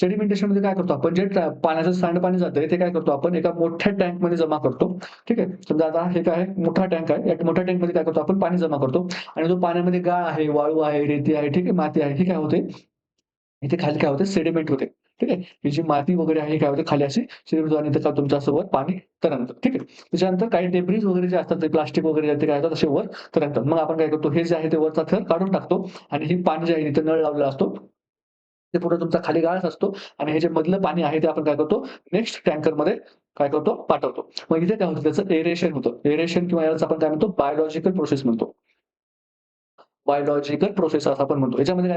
सेडिमेंटेशनमध्ये काय करतो आपण? जे पाण्याचं सांडपाणी जातंय ते काय करतो आपण? एका मोठ्या टँकमध्ये जमा करतो. ठीक आहे. समजा आता हे काय आहे? मोठा टँक आहे. या मोठ्या टँकमध्ये काय करतो आपण? पाणी जमा करतो आणि जो पाण्यामध्ये गाळ आहे, वाळू आहे, रेती आहे, ठीक आहे, माती आहे. ही काय होते? इथे खाली काय होते? सेडिमेंट होते. ठीक आहे. ही जी माती वगैरे आहे काय होते खाली अशी शिरतो आणि त्याच्यावर तुमचं असं वर पाणी तरंगतं. ठीक आहे. त्याच्यानंतर काही डेब्रिज वगैरे जे असतात ते प्लास्टिक वगैरे ते काय होतात असे वर तरंगतात. मग आपण काय करतो हे जे आहे ते वरचा थर काढून टाकतो आणि हे पाणी जे आहे तिथे नळ लावलेला असतो. ते पुढे तुमचा खाली गाळच असतो आणि हे जे मधलं पाणी आहे ते आपण काय करतो नेक्स्ट टँकरमध्ये काय करतो पाठवतो. मग इथे काय होतं त्याचं एरेशन होतं. एरेशन किंवा यालाच आपण काय म्हणतो बायोलॉजिकल प्रोसेस म्हणतो. बायोलॉजिकल प्रोसेस असं आपण म्हणतो. याच्यामध्ये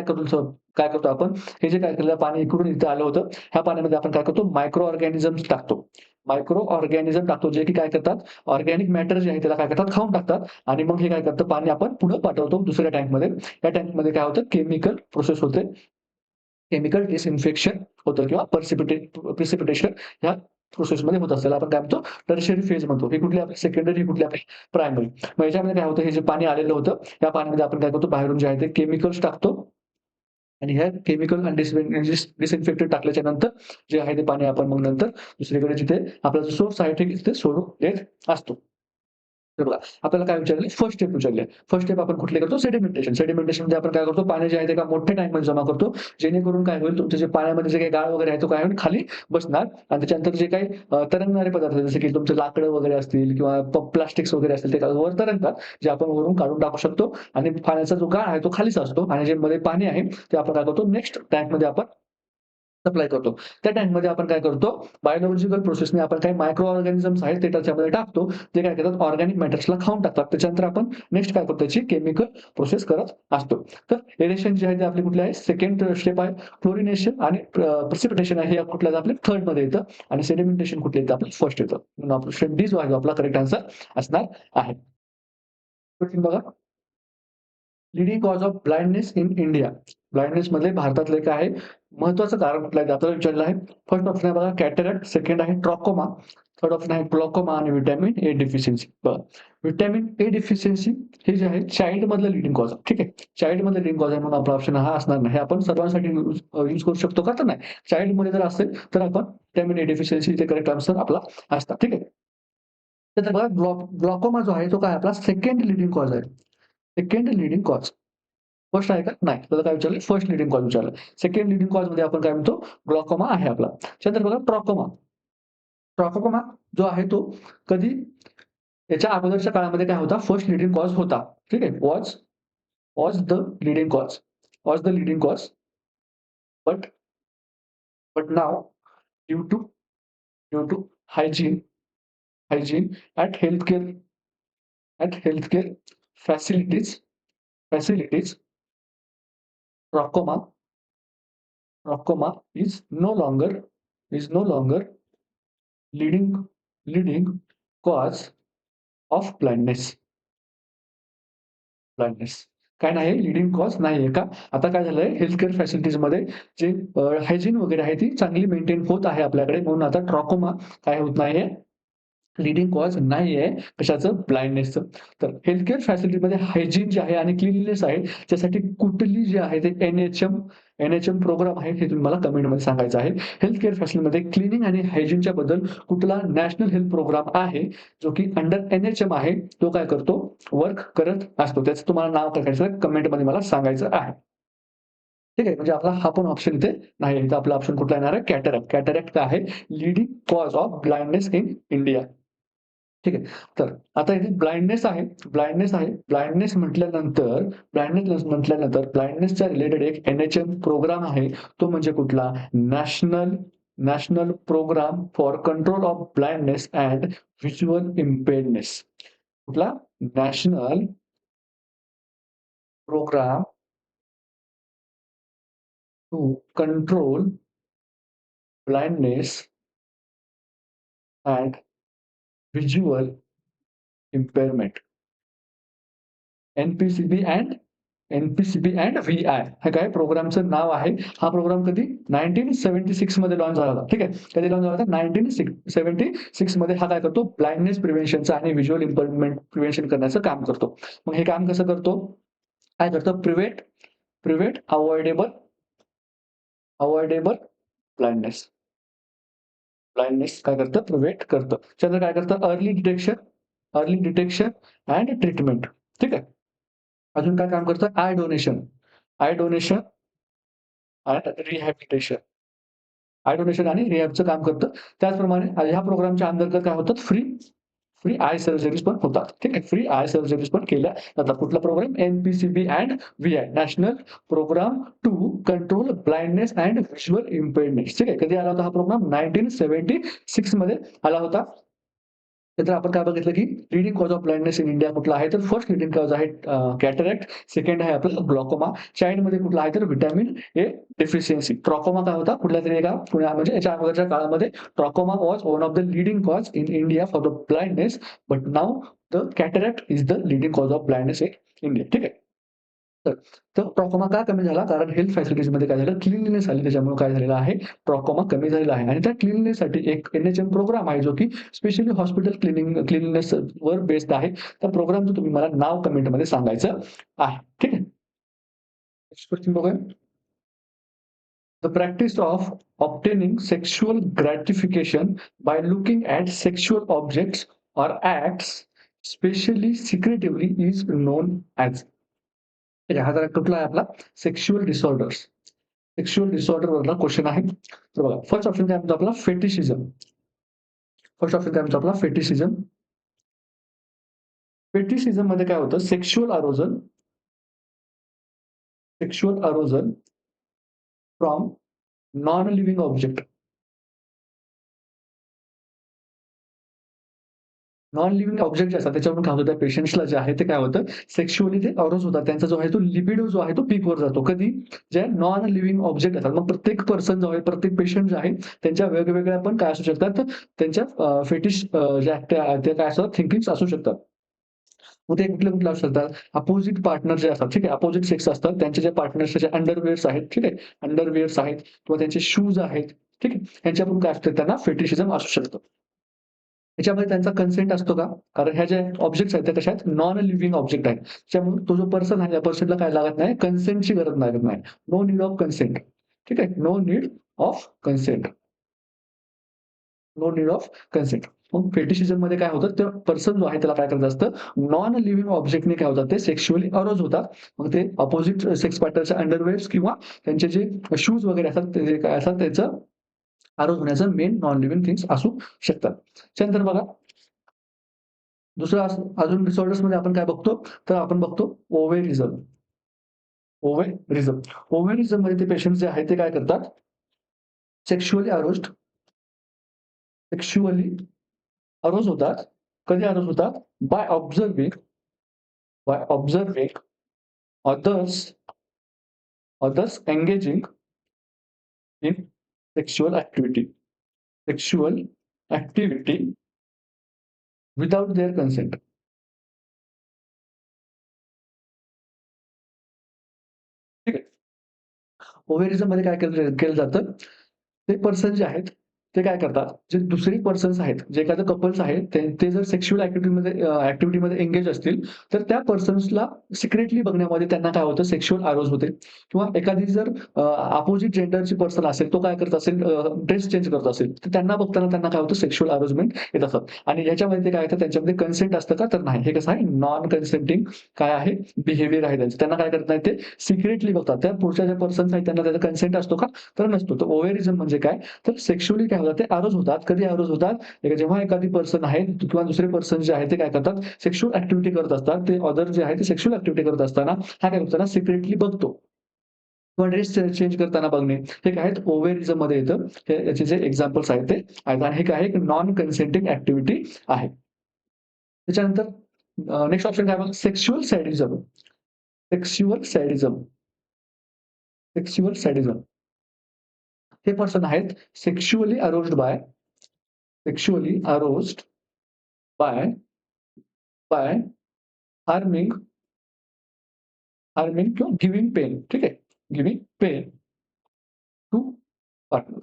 काय करतो आपण, हे जे काय केलेलं पाणी इकडून इथे आलं होतं, ह्या पाण्यामध्ये आपण काय करतो मायक्रो ऑर्गॅनिझम्स टाकतो. मायक्रो ऑर्गॅनिझम टाकतो जे की काय करतात, ऑर्गॅनिक मॅटर जे आहे त्याला काय करतात खाऊन टाकतात आणि मग हे काय करतं पाणी आपण पुढे पाठवतो दुसऱ्या टँकमध्ये. या टँकमध्ये काय होतं केमिकल प्रोसेस होते. केमिकल डिसइन्फेक्शन होतं किंवा प्रिसिपिटेशन ह्या प्रोसेसमध्ये होत असतं. त्याला आपण काय म्हणतो टर्शियरी फेज म्हणतो. ही कुठली आपली सेकंडरी, ही कुठली आपली प्रायमरी. मग याच्यामध्ये काय होतं, हे जे पाणी आलेलं होतं, या पाण्यामध्ये आपण काय करतो बाहेरून जे आहे ते केमिकल्स टाकतो आणि ह्या केमिकल आणि डिसइन्फेक्टेड टाकल्याच्या नंतर जे आहे ते पाणी आपण मग नंतर दुसरीकडे जिथे आपला जो सोर्स आहे तिथे सोडून देत असतो. हे बघा, आपल्याला काय विचारलंय? फर्स्ट स्टेप विचारली आहे. फर्स्ट स्टेप आपण कुठले करतो? सेडिमेंटेशन. सेडिमेंटेशनमध्ये आपण काय करतो? पाणी जे आहे ते एका मोठ्या टँकमध्ये जमा करतो. जेणेकरून काय होईल, तुमचं जे पाण्यामध्ये जे काही गाळ वगैरे आहे, तो काय होईल खाली बसणार आणि त्याच्यानंतर जे काही तरंगणारे पदार्थ जसे की तुमचे लाकडं वगैरे असतील किंवा प्लास्टिक्स वगैरे असतील, ते वर तरंगतात. जे आपण वरून काढून टाकू शकतो आणि पाण्याचा जो गाळ आहे, तो खालीच असतो आणि जे मध्ये पाणी आहे, ते आपण काय करतो नेक्स्ट टँकमध्ये आपण सप्लाय करतो. त्या टँकमध्ये आपण काय करतो, बायोलॉजिकल प्रोसेसने आपण काही मायक्रो ऑर्गॅनिझम्स आहेत ते त्याच्यामध्ये टाकतो. ते काय करतात ऑर्गॅनिक मॅटर्सला खाऊन टाकतात. त्याच्यानंतर आपण नेक्स्ट काय करतो त्याची केमिकल प्रोसेस करत असतो. तर एरेशन जे आहे ते आपली कुठली आहे सेकंड स्टेप आहे. फ्लोरिनेशन आणि प्रिसिपिटेशन आहे हे कुठल्या आपल्या थर्डमध्ये येतं आणि सेडिमेंटेशन कुठलं येतं आपलं फर्स्ट येतं. म्हणून ऑप्शन डी जो आहे तो आपला करेक्ट आन्सर असणार आहे. क्वेश्चन बघा. Leading cause of blindness in India. ब्लाइंडनेसमधले भारतातले काय आहे? महत्त्वाचं कारण कुठलं आहे ते आपल्याला विचारलं आहे. फर्स्ट ऑप्शन आहे बघा कॅटरॅक्ट, सेकंड आहे ट्रॉकोमा, थर्ड ऑप्शन आहे ग्लॉकोमा आणि व्हिटॅमिन ए डेफिशियन्सी. बघा, व्हिटॅमिन ए डेफिशियन्सी हे जे आहे चाइल्डमधलं लीडिंग कॉज आहे. ठीक आहे. चाइल्डमधलं लीडिंग कॉज आहे म्हणून आपला ऑप्शन हा असणार नाही. हे आपण सर्वांसाठी यूज करू शकतो का? तर नाही. चाइल्डमध्ये जर असेल तर आपण व्हिटॅमिन ए डेफिशियन्सी इथे करेक्ट आन्सर आपला असतात. ठीक आहे. त्यानंतर बघा ग्लॉकोमा जो आहे तो काय आपला सेकंड लीडिंग कॉज आहे. Second leading cause. फर्स्ट आहे का? नाही. त्याला काय विचारलं? फर्स्ट लीडिंग कॉज विचारलं. सेकंड लीडिंग कॉजमध्ये आपण काय म्हणतो? ग्लॉकोमा आहे आपला. त्यानंतर बघा ट्रॉकोमा. ट्रॉकोमा जो आहे तो कधी याच्या अगोदरच्या काळामध्ये काय होता? फर्स्ट लीडिंग कॉज होता. ठीक आहे. Was was the leading cause. Was the leading cause. But but now due to hygiene hygiene at healthcare facilities facilities trachoma Glaucoma is no longer leading cause of blindness. काय नाही leading cause नाहीये का? आता काय झालंय health care फॅसिलिटीजमध्ये जे hygiene वगैरे आहे ती चांगली मेंटेन होत आहे आपल्याकडे म्हणून आता ट्रॉकोमा काय होत नाहीये लीडिंग कॉज नाहीये. कशाचं? ब्लाइंडनेसचं. तर हेल्थ केअर फॅसिलिटीमध्ये हायजीन जे आहे आणि क्लीनलीनेस आहे, त्यासाठी कुठली जी आहे ते एन-एच-एम प्रोग्राम आहे, हे तुम्ही मला कमेंटमध्ये सांगायचं आहे. हेल्थ केअर फॅसिलिटीमध्ये क्लीनिंग आणि हायजीनच्या बद्दल कुठला नॅशनल हेल्थ प्रोग्राम आहे, जो की अंडर एन-एच-एम आहे, तो काय करतो? वर्क करत असतो. त्याचं तुम्हाला नाव काय करायचं कमेंटमध्ये मला सांगायचं आहे. ठीक आहे. म्हणजे आपला हा पण ऑप्शन इथे नाही. इथे आपला ऑप्शन कुठला येणार आहे? कॅटरॅक्ट. कॅटरॅक्ट काय आहे? Leading cause of blindness in India. ठीक आहे. तर आता इथे ब्लाइंडनेस आहे. ब्लाइंडनेसच्या रिलेटेड एक एन-एच-एम प्रोग्राम आहे. तो म्हणजे कुठला? National programme for control of blindness and visual impairedness. कुठला? National programme to control blindness and visual impairment. NPCB and VI हे काय प्रोग्रामचं नाव आहे. हा प्रोग्राम कधी 1976 मध्ये लॉन्च झाला होता. ठीक आहे. कधी लॉन्च झाला होता? 1976 मध्ये हा काय करतो? ब्लाइंडनेस प्रिव्हेन्शनचं आणि व्हिज्युअल इम्पेअरमेंट प्रिव्हेन्शन करण्याचं काम करतो. मग हे काम कसं करतो? काय करतो? Prevent avoidable blindness. काय करतं? प्रिव्हेंट करतं. त्यानंतर काय करतं? Early detection and treatment. ठीक आहे. अजून काय काम करतं? Eye donation and rehabilitation. Eye donation आणि रिहॅबचं काम करतं. त्याचप्रमाणे ह्या प्रोग्रामच्या अंतर्गत काय होतात फ्री फ्री आय सर्जरीज पण होतात. ठीक आहे. फ्री आय सर्जरीज पण केल्या जातात. कुठला programme? NPCB and VI national programme to control blindness and visual impairments. ठीक आहे. कधी आला होता हा प्रोग्राम? 1976 मध्ये आला होता. तर आपण काय बघितलं की leading cause of blindness in India कुठला आहे? तर फर्स्ट लीडिंग कॉज आहे कॅटरॅक्ट, सेकंड आहे आपला ग्लॉकोमा. चाइल्डमध्ये कुठला आहे? तर व्हिटॅमिन ए डेफिशियन्सी. ट्रॉकोमा काय होता? कुठल्या तरी एका म्हणजे याच्या अगोदरच्या काळामध्ये trachoma was one of the leading cause in India for the blindness, but now the cataract is the leading cause of blindness in India. ठीक आहे. तर तर ट्रॉकोमा का कमी झाला? कारण हेल्थ फॅसिलिटीजमध्ये काय झालं? क्लीनलीनेस आली. त्याच्यामुळे काय झालेलं आहे? ट्रॉकोमा कमी झालेला आहे. आणि त्या क्लीनलीनेससाठी एक एन-एच-एम प्रोग्राम आहे, जो की स्पेशली हॉस्पिटल क्लीनलीनेसवर बेस्ड आहे. त्या प्रोग्रामचं तुम्ही मला नाव कमेंटमध्ये सांगायचं आहे. ठीक आहे. नेक्स्ट क्वेश्चन बघूया. The practice of obtaining sexual gratification by looking at sexual objects or acts specially secretively is known as. हा जरा कुठला आहे आपला? Sexual disorders. सेक्शुअल डिसऑर्डर वरला क्वेश्चन आहे. तर बघा, फर्स्ट ऑप्शन काय म्हणतो आपला? फेटिशिझम. फर्स्ट ऑप्शन काय म्हणतो आपला? फेटिशिझम. फेटिशिझम मध्ये काय होतं? Sexual arousal from non living object. Non living object जे असतात त्याच्यावरून काय होतं? त्या पेशंट्सला जे आहे ते काय होतं? सेक्शुअली ते अरोज होतात. त्यांचा जो आहे तो लिबिडो जो आहे तो पीकवर जातो. कधी? जे नॉन लिव्हिंग ऑब्जेक्ट असतात. मग प्रत्येक पर्सन जो आहे, प्रत्येक पेशंट जे आहे, त्यांच्या वेगवेगळ्या पण काय असू शकतात? तर त्यांच्या फेटिश ज्या त्या काय असतात? थिंकिंग्स असू शकतात. मग ते कुठले-कुठले असू शकतात? अपोझिट पार्टनर जे असतात, ठीक आहे. अपोझिट सेक्स असतात. त्यांचे जे पार्टनर्सचे जे अंडरवेअर्स आहेत, ठीक आहे. अंडरवेअर्स आहेत किंवा त्यांचे शूज आहेत, ठीक आहे. ह्यांच्याकडून काय असतं? त्यांना फेटिशिझम असू शकतं. ह्याच्यामध्ये त्यांचा कन्सेंट असतो का? कारण ह्या ज्या ऑब्जेक्ट्स आहेत त्या कशा आहेत? नॉन लिव्हिंग ऑब्जेक्ट आहेत. त्याच्यामुळे तो जो पर्सन आहे, त्या पर्सनला काय लागत नाही? कन्सेंटची गरज लागत नाही. No need of consent. ठीक आहे. No need of consent. No need of consent. मग फेटिशिझममध्ये काय होतं? ते पर्सन जो आहे त्याला काय करायचं असतं? नॉन लिव्हिंग ऑब्जेक्टने काय होतात? ते सेक्शुअली अरोज होतात. मग ते अपोझिट सेक्स पार्टनरच्या अंडरवेअर्स किंवा त्यांचे जे शूज वगैरे असतात, ते जे काय असतात त्याचं अरोज होण्याचं मेन नॉन लिव्हिंग थिंग्स असू शकतात. त्यानंतर बघा, दुसरं अजून डिसऑर्डर्समध्ये आपण काय बघतो? तर आपण बघतो ओव्हेरिझम. ओव्हेरिझम. ओव्हेरिझममध्ये ते पेशंट जे आहेत ते काय करतात? सेक्शुअली अरोज्ड सेक्शुअली अरोज होतात. कधी अरोज होतात? By observing others others engaging in sexual activity. Sexual activity without their consent. ठीक आहे. ओव्हॅरिझममध्ये काय केलं जातं? ते पर्सन जे आहेत, ते काय करतात? जे दुसरे पर्सन्स आहेत, जे एखादं कपल्स आहेत, ते जर सेक्शुअल ॲक्टिव्हिटीमध्ये एंगेज असतील, तर त्या पर्सन्सला सिक्रेटली बघण्यामध्ये त्यांना काय होतं? सेक्शुअल अरोज होते. किंवा एखादी जर अपोझिट जेंडरची पर्सन असेल, तो काय करत असेल? ड्रेस चेंज करत असेल, तर त्यांना बघताना त्यांना काय होतं? सेक्शुअल अरोजमेंट येत असतात. आणि ह्याच्यामध्ये ते काय येतं? त्यांच्यामध्ये कन्सेंट असतं का? तर नाही. हे कसं आहे? नॉन कन्सेंटिंग काय आहे? बिहेवियर आहे त्यांचं. त्यांना काय करत नाही ते सिक्रेटली बघतात. त्या पुढच्या ज्या पर्सन्स आहेत त्यांना त्याचा कन्सेंट असतो का? तर नसतो. तर ओव्हॅरिझम म्हणजे काय? तर सेक्शुअली काय होतात? ते अरोज होतात. कधी अरोज होतात? जेव्हा एखादी पर्सन आहे किंवा दुसरे पर्सन जे आहे ते काय करतात? सेक्शुअल ॲक्टिव्हिटी करत असतात. ते अदर जे आहे ते सेक्शुअल ॲक्टिव्हिटी करत असताना हा काय करतो ना सिक्रेटली बघतो. किंवा ड्रेस चेंज करताना बघणे. हे काय आहेत? ओव्हॅरिझममध्ये येतं. हे याचे जे एक्झाम्पल्स आहेत ते आहेत. आणि हे काय आहे? नॉन कन्सेंटिंग ॲक्टिव्हिटी आहे. त्याच्यानंतर नेक्स्ट ऑप्शन काय बघा? Sexual sadism. Sexual sadism. Sexual sadism. हे पर्सन आहेत sexually aroused by sexually aroused by by harming harming किंवा गिव्हिंग पेन. ठीक आहे. Giving pain to partner.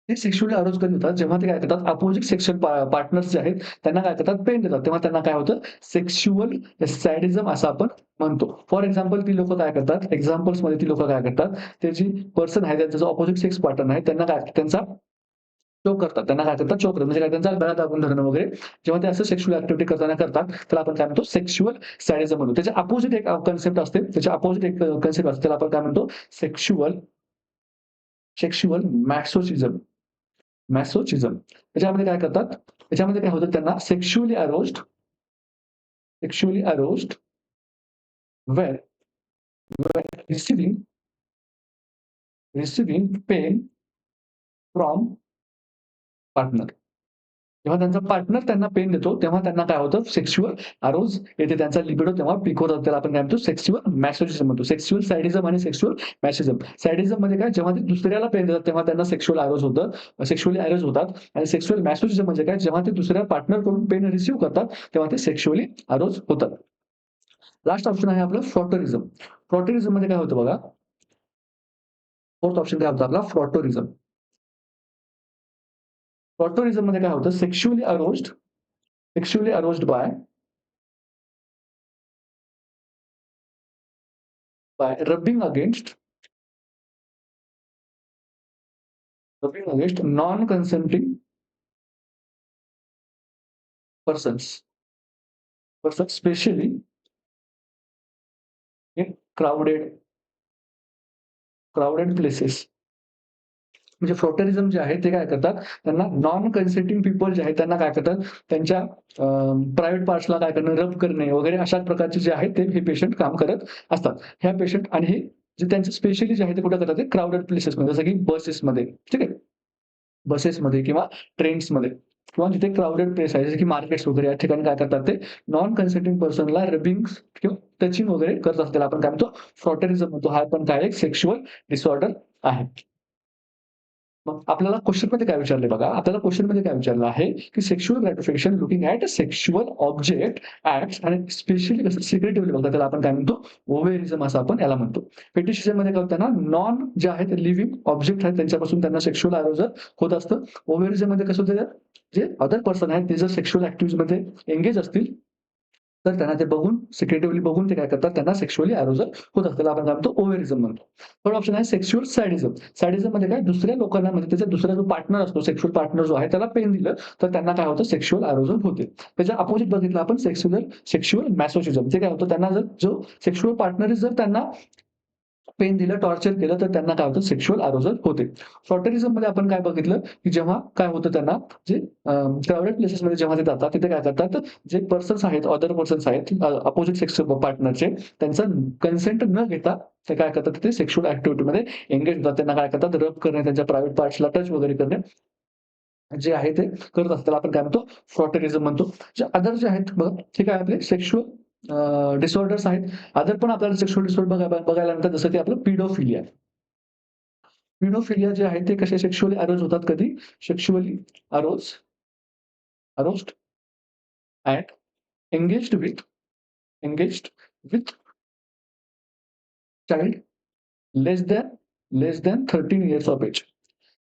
ते सेक्शुअली अरोज कधी होतात? जेव्हा ते काय करतात? अपोझिट सेक्शुअल पार्टनर्स जे आहेत त्यांना काय करतात? पेन देतात. तेव्हा त्यांना काय होतं? सेक्शुअल सॅडिझम असं आपण म्हणतो. फॉर एक्झाम्पल ती लोकं काय करतात? एक्झाम्पल्समध्ये ती लोकं काय करतात? ते जी पर्सन आहे त्यांचा जो अपोझिट सेक्स पार्टनर आहे त्यांना काय त्यांचा चोक करतात. त्यांना काय करतात? चोक करतात. म्हणजे काय त्यांचा गळा दाबून धरणं वगैरे. जेव्हा ते असं सेक्शुअल ॲक्टिव्हिटी करताना करतात, त्याला आपण काय म्हणतो? सेक्शुअल सॅडिझम म्हणतो. त्याच्या अपोझिट एक कन्सेप्ट असते. त्याच्या अपोझिट एक कन्सेप्ट असते. त्याला आपण काय म्हणतो? Sexual sexual मॅसोचिझम. मॅसोचिझम त्याच्यामध्ये काय करतात, त्याच्यामध्ये काय होतं, त्यांना sexually aroused when receiving pain from partner. जेव्हा त्यांचा पार्टनर त्यांना पेन देतो, तेव्हा त्यांना काय होतं, सेक्शुअल अरोज येते, त्यांचा लिबिडो तेव्हा पीक होतात. त्याला आपण काय म्हणतो, सेक्शुअल मॅसोचिझम म्हणतो. सेक्शुअल सॅडिझम आणि सेक्शुअल मॅसोचिझम. सॅडिझममध्ये काय, जेव्हा ते दुसऱ्याला पेन देतात, तेव्हा त्यांना सेक्शुअल अरोज होतं, सेक्शुअली अरोज होतात. आणि सेक्शुअल मॅसोचिझम म्हणजे काय, जेव्हा ते दुसऱ्या पार्टनरकडून पेन रिसीव्ह करतात, तेव्हा ते सेक्शुअली अरोज होतात. लास्ट ऑप्शन आहे आपलं फ्रॉटोरिझम. फ्रॉटोरिझममध्ये काय होतं बघा, फोर्थ ऑप्शन काय होतं आपला, फ्रॉटोरिझम. फ्रॉटोरिझममध्ये काय होतं, sexually अरोज्ड by rubbing against non-consenting persons, especially in crowded places. म्हणजे फ्रॉटरिझम जे आहे ते काय करतात, त्यांना नॉन कन्सेंटिंग पीपल जे आहेत त्यांना काय करतात, त्यांच्या प्रायव्हेट पार्ट्सला काय करणं, रब करणे वगैरे अशा प्रकारचे जे आहे ते हे पेशंट काम करत असतात. ह्या पेशंट आणि हे जे त्यांचं स्पेशली जे आहे ते कुठे करतात, ते क्राउडेड प्लेसेसमध्ये, जसं की बसेसमध्ये, ठीक आहे. बसेसमध्ये किंवा ट्रेन्समध्ये किंवा जिथे क्राउडेड प्लेस आहे, जसे की मार्केट्स वगैरे या ठिकाणी काय करतात, ते नॉन कन्सेंटिंग पर्सनला रबिंग किंवा टचिंग वगैरे करत असतात. त्याला आपण काय म्हणतो, फ्रॉटरिझम म्हणतो. हा पण काय एक सेक्शुअल डिसऑर्डर आहे. मग आपल्याला क्वेश्चनमध्ये काय विचारले बघा, आपल्याला क्वेश्चनमध्ये काय विचारलं आहे, की sexual gratification looking at sexual object acts आणि स्पेशली कसं सिक्रेटिव्हली बघतात, त्याला आपण काय म्हणतो, ओव्हेरिझम असं आपण याला म्हणतो. फेटिशिझममध्ये काय होतं, त्यांना नॉन जे आहेत लिव्हिंग ऑब्जेक्ट आहेत त्यांच्यापासून त्यांना सेक्शुअल अरोजल होत असतं. ओव्हेरिझममध्ये कसं होतं, जे अदर पर्सन आहेत ते जर सेक्शुअल ॲक्टिव्हिटीमध्ये एंगेज असतील, तर त्यांना ते बघून, सिक्रेटिव्हली बघून ते काय करतात, त्यांना सेक्शुअली अरोजल होत असतं. त्याला आपण काय म्हणतो, ओव्हेरिझम म्हणतो. थर्ड ऑप्शन आहे सेक्शुअल सॅडिझम. सॅडिझममध्ये काय, दुसऱ्या लोकांना म्हणजे त्याचा दुसरा जो पार्टनर असतो, सेक्शुअल पार्टनर जो आहे त्याला पेन दिलं, तर त्यांना काय होतं, सेक्शुअल अरोजल होते. त्याच्या अपोजिट बघितलं आपण सेक्शुअल मॅसोचिझम. ते काय होतं, त्यांना जर जो सेक्शुअल पार्टनर जर त्यांना पेन दिलं, टॉर्चर केलं, तर त्यांना काय होतं, सेक्शुअल अरोजल होते. फ्रॉटरिझममध्ये आपण काय बघितलं, की जेव्हा काय होतं, त्यांना जे क्राउडेड प्लेसेसमध्ये जेव्हा ते जातात, तिथे काय करतात, जे पर्सन्स आहेत, अदर पर्सन्स आहेत, अपोजिट सेक्स पार्टनरचे, त्यांचा कन्सेंट न घेता ते काय करतात, ते सेक्शुअल ॲक्टिव्हिटीमध्ये एंगेज होतात. त्यांना काय करतात, रब करणे, त्यांच्या प्रायव्हेट पार्ट्सला टच वगैरे करणे जे आहे ते करत असतात. आपण काय म्हणतो, फ्रॉटरिझम म्हणतो. जे अदर जे आहेत बघा, हे काय आपले सेक्शुअल डिसऑर्डर्स आहेत. अदर पण आपल्याला सेक्शुअल डिसऑर्डर बघायला मिळतात, जसं की आपलं पिडोफिलिया. पिडोफिलिया जे आहे ते कसे सेक्शुअली अरोज होतात, कधी sexually arouse aroused and engaged with engaged with child less than 13 years of age.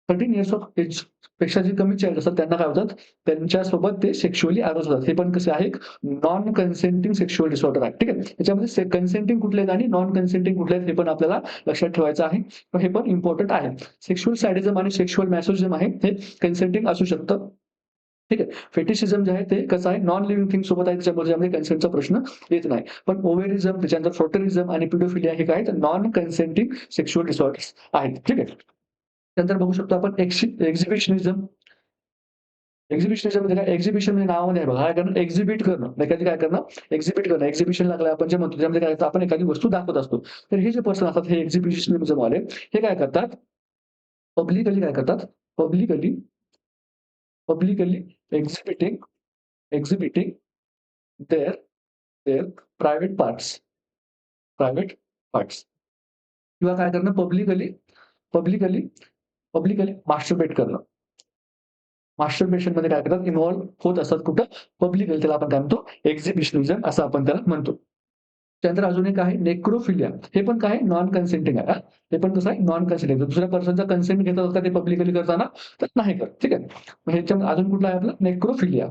13 years of age पेक्षा जे कमी चाइल्ड असतात त्यांना काय होतात, त्यांच्यासोबत ते सेक्शुअली अरोज होतात. हे पण कसे आहे, नॉन कन्सेंटिंग सेक्शुअल डिसऑर्डर आहे. ठीक आहे. याच्यामध्ये कन्सेंटिंग कुठले आहेत आणि नॉन कन्सेंटिंग कुठले आहेत हे पण आपल्याला लक्षात ठेवायचं आहे. हे पण इम्पॉर्टंट आहे. सेक्शुअल सॅडिझम आणि सेक्शुअल मॅसोचिझम आहे हे कन्सेंटिंग असू शकतं. ठीक आहे. फेटिशिझम जे आहे ते कसं आहे, नॉन लिव्हिंग थिंग सोबत आहे, त्याच्यामध्ये कन्सेंटचा प्रश्न येत नाही. पण ओव्हेरिझम, त्याच्यानंतर फ्रॉटरिझम आणि पिडोफिलिया हे काय, नॉन कन्सेंटिंग सेक्शुअल डिसऑर्डर्स आहेत. ठीक आहे. त्यानंतर बघू शकतो आपण एक्झिबिशनिझम. एक्झिबिशनिझम म्हणजे काय, एक्झिबिशन म्हणजे नावामध्ये आहे बघा, काय करणं, एक्झिबिट करणं. एखादी काय करणं, एक्झिबिट करणं. एक्झिबिशन लागलं आपण जे म्हणतो, त्यामध्ये काय, आपण एखादी वस्तू दाखवत असतो. तर हे जे पर्सन असतात, हे एक्झिबिशनिझम वाले, हे काय करतात, पब्लिकली काय करतात, publicly publicly exhibiting exhibiting their their private parts private parts किंवा काय करणं, पब्लिकली पब्लिकली मास्टरबेट करणं. मास्टरबेशनमध्ये काय करतात, इन्व्हॉल्व होत असतात कुठं, पब्लिकली. त्याला आपण काय म्हणतो, एक्झिबिशनिझम असं आपण त्याला म्हणतो. त्यानंतर अजून एक आहे नेक्रोफिलिया. हे पण काय, नॉन कन्सेंटिंग आहे. हे पण कसं आहे, नॉन कन्सेंटिंग. दुसऱ्या पर्सनचा कन्सेंट घेतात का ते पब्लिकली करताना, तर नाही करत. ठीक आहे. मग ह्याच्यामध्ये अजून कुठला आहे आपला, नेक्रोफिलिया.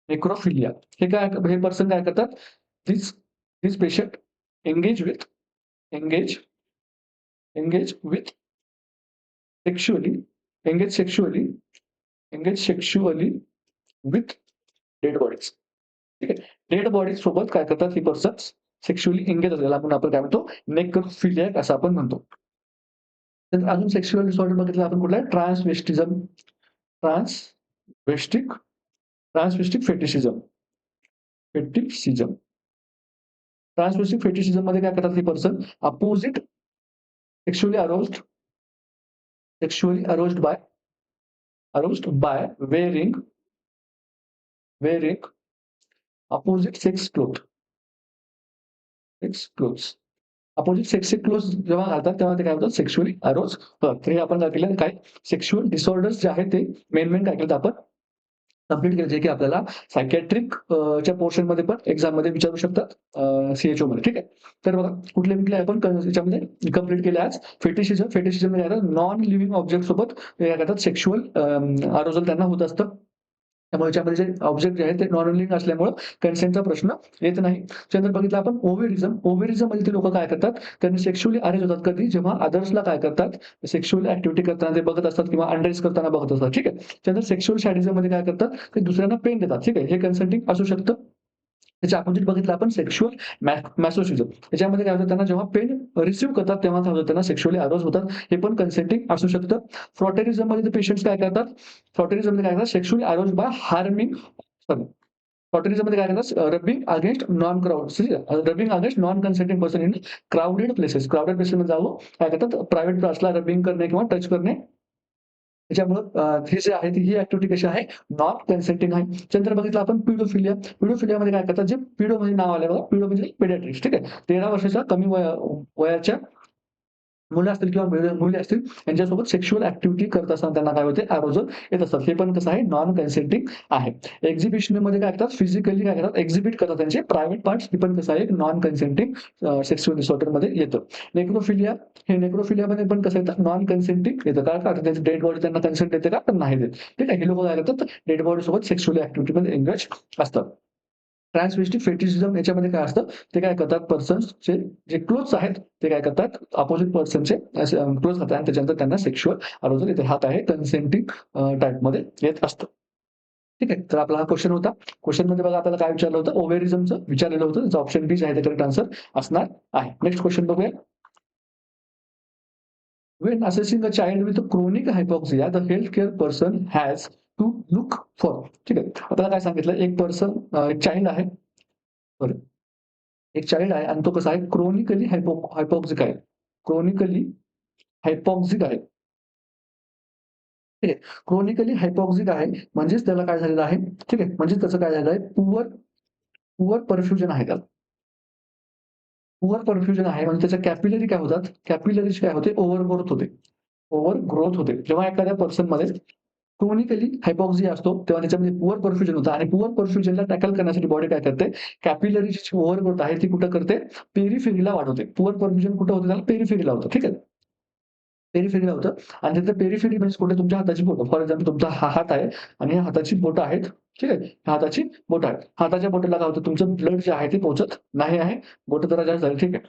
नेक्रोफिलिया हे काय, हे पर्सन काय करतात, this this patient engage with engage engage with sexually engage sexually engage sexually with dead bodies. ठीक आहे. डेड बॉडीज सोबत काय करतात, ही पर्सन्स सेक्शुअली एंगेज असलेला आपण काय म्हणतो, नेक्रोफिलिया असं आपण म्हणतो. तर अजून सेक्शुअल डिसऑर्डर बघितलं आपण कुठला ट्रान्सवेस्टिझम, ट्रान्सवेस्टिक ट्रान्सवेस्टिक फेटिशिझम, फेटिशिझम. ट्रान्सवेस्टिक फेटिशिझम मध्ये काय करतात हे person opposite sexually aroused by wearing opposite sex clothes. Opposite सेक्सचे क्लोथ्स जेव्हा घालतात तेव्हा ते काय होतात सेक्शुअली अरोज होतात. तर हे आपण काय केलं काय सेक्शुअल डिसऑर्डर्स जे आहेत ते मेन काय केलं आपण कंप्लीट केलं, जे की आपल्याला सायकॅट्रिक च्या पोर्शन मध्ये पण एक्झाम मध्ये विचारू शकतात सीएचओ मध्ये. ठीक आहे. तर बघा कुठले कुठले आपण याच्यामध्ये कंप्लीट केले आज. फेटिशिझम म्हणजे नॉन लिव्हिंग ऑब्जेक्ट सोबत काय करतात सेक्शुअल अरोजल त्यांना होत असतं. त्यामुळे याच्यामध्ये जे ऑब्जेक्ट जे आहेत ते नॉन लिव्हिंग असल्यामुळे कन्सेंटचा प्रश्न येत नाही. त्यानंतर बघितलं आपण ओव्हरिझम मध्ये ते लोक काय करतात, त्यांनी सेक्शुअली अरेंज होतात कधी, जेव्हा अदर्सला काय करतात सेक्शुअल ऍक्टिव्हिटी करताना ते बघत असतात किंवा अंडरेज करताना बघत असतात. ठीक आहे. त्यानंतर सेक्शुअल सॅडिझम मध्ये काय करतात ते दुसऱ्यांना पेन देतात. ठीक आहे. हे कन्सेंटिंग असू शकतं. त्याच्या अपोजिट बघितलं आपण सेक्शुअल मॅसोसिझम. याच्यामध्ये काय होतं, त्यांना जेव्हा पेन रिसीव्ह करतात तेव्हा काय होतं, त्यांना सेक्शुअली अरोज होतात. हे पण कन्सेंटिंग असू शकतं. फ्रॉटेरिझम मध्ये पेशंट्स काय करतात, sexually arouse by harming sorry frotteurism मध्ये काय करतात, rubbing against non consenting person in crowded places. Crowded प्लेसेसमध्ये जाऊन काय करतात, प्रायव्हेट पार्ट्सला रबिंग करणे किंवा टच करणे. त्याच्यामुळं हे जे आहे ही ऍक्टिव्हिटी कशी आहे, नॉन कन्सेंटिंग आहे. त्यानंतर बघितलं आपण पिडोफिलियामध्ये काय करतात, जे पिडो म्हणजे नाव आलं बघा, पिडो म्हणजे पेडियाट्रिक्स. ठीक आहे. 13 वर्षाच्या कमी वयाच्या मुलं असतील किंवा मुली असतील यांच्यासोबत सेक्शुअल ऍक्टिव्हिटी करत असताना त्यांना काय होते, अरोजल येत असतात. हे पण कसं आहे, नॉन कन्सेंटिंग आहे. एक्झिबिशन मध्ये काय करतात, फिजिकली काय करतात, एक्झिबिट करतात त्यांचे प्रायव्हेट पार्ट्स. हे पण कसं आहे, नॉन कन्सेंटिंग सेक्शुअल डिसऑर्डर मध्ये येतं. नेक्रोफिलियामध्ये पण कसं येतं, नॉन कन्सेंटिंग येतं. का त्यांची डेड बॉडी त्यांना कन्सेंट देते का, तर नाही देत. ठीक आहे. हे लोक काय करतात, डेड बॉडी सोबत सेक्शुअल ऍक्टिव्हिटी मध्ये एंगेज असतात. ट्रान्सवेस्टिक फेटिशिझम याच्यामध्ये काय असतं, ते काय करतात, पर्सन्सचे जे क्लोथ्स आहेत ते काय करतात, अपोजिट पर्सनचे क्लोथ घालतात आणि त्याच्यानंतर त्यांना सेक्शुअल अरोजल येते. हात आहे कन्सेंटिंग टाईपमध्ये येत असतं. ठीक आहे. तर आपला हा क्वेश्चन होता. क्वेश्चन मध्ये बघा आपल्याला काय विचारलं होतं, ओव्हॅरिझमचं विचारलेलं होतं. त्याचं ऑप्शन बी जे आहे ते करेक्ट आन्सर असणार आहे. नेक्स्ट क्वेश्चन बघूया. When assessing a child with chronic hypoxia, the healthcare person has to look for. ठीक आहे. आपल्याला काय सांगितलं, एक पर्सन चाइल्ड आहे. बरं. एक चाइल्ड आहे आणि तो कसा आहे, क्रोनिकली हायपॉक्सिक आहे. क्रोनिकली हायपॉक्सिक आहे. ठीक आहे. क्रोनिकली हायपॉक्सिक आहे म्हणजेच त्याला काय झालेलं आहे, ठीक आहे. म्हणजेच त्याचं काय झालं आहे, पुअर पुअर परफ्युजन आहे त्याला. पुअर परफ्युजन आहे म्हणजे त्याच्या कॅपिलरी काय होतात, कॅपिलरीज काय होते, ओव्हर ग्रोथ होते. जेव्हा एखाद्या पर्सनमध्ये क्रोनिकली हायपॉक्सिया असतो तेव्हा त्याच्यामध्ये पुअर परफ्युजन होतं आणि पुअर परफ्युजनला टॅकल करण्यासाठी बॉडी काय करते, कॅपिलरीची जी ओव्हरग्रोथ आहे ती कुठं करते, पेरिफेरीला वाढवते. पुअर परफ्युजन कुठं होतं, त्याला पेरिफेरीला होतं. ठीक आहे. पेरिफेरीला होतं आणि त्याचं पेरिफेरी म्हणजे कुठे, तुमच्या हाताची बोटं. फॉर एक्झाम्पल तुमचा हा हात आहे आणि ह्या हाताची बोटं आहेत. ठीक आहे. ह्या हाताची बोटं आहेत. हाताच्या बोटाला काय होतं, तुमचं ब्लड जे आहे ते पोहोचत नाही आहे. बोटं जरा जास्त झाली. ठीक आहे.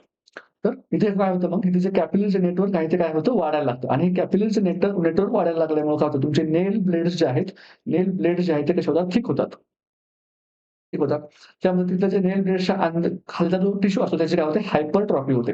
तर इथे काय होतं, मग इथे जे कॅपिलरीचं नेटवर्क आहे ते काय होतं, वाढायला लागतं आणि कॅपिलरीचं नेटवर्क वाढायला लागल्यामुळे काय होतं, तुमचे नेल ब्लेड्स जे आहेत ते कसे होतात, ठीक होतात. त्यामुळे तिथलं जे नेल ब्लेड्सच्या खालचा जो टिश्यू असतो त्याची काय होते, हायपरट्रॉफी होते.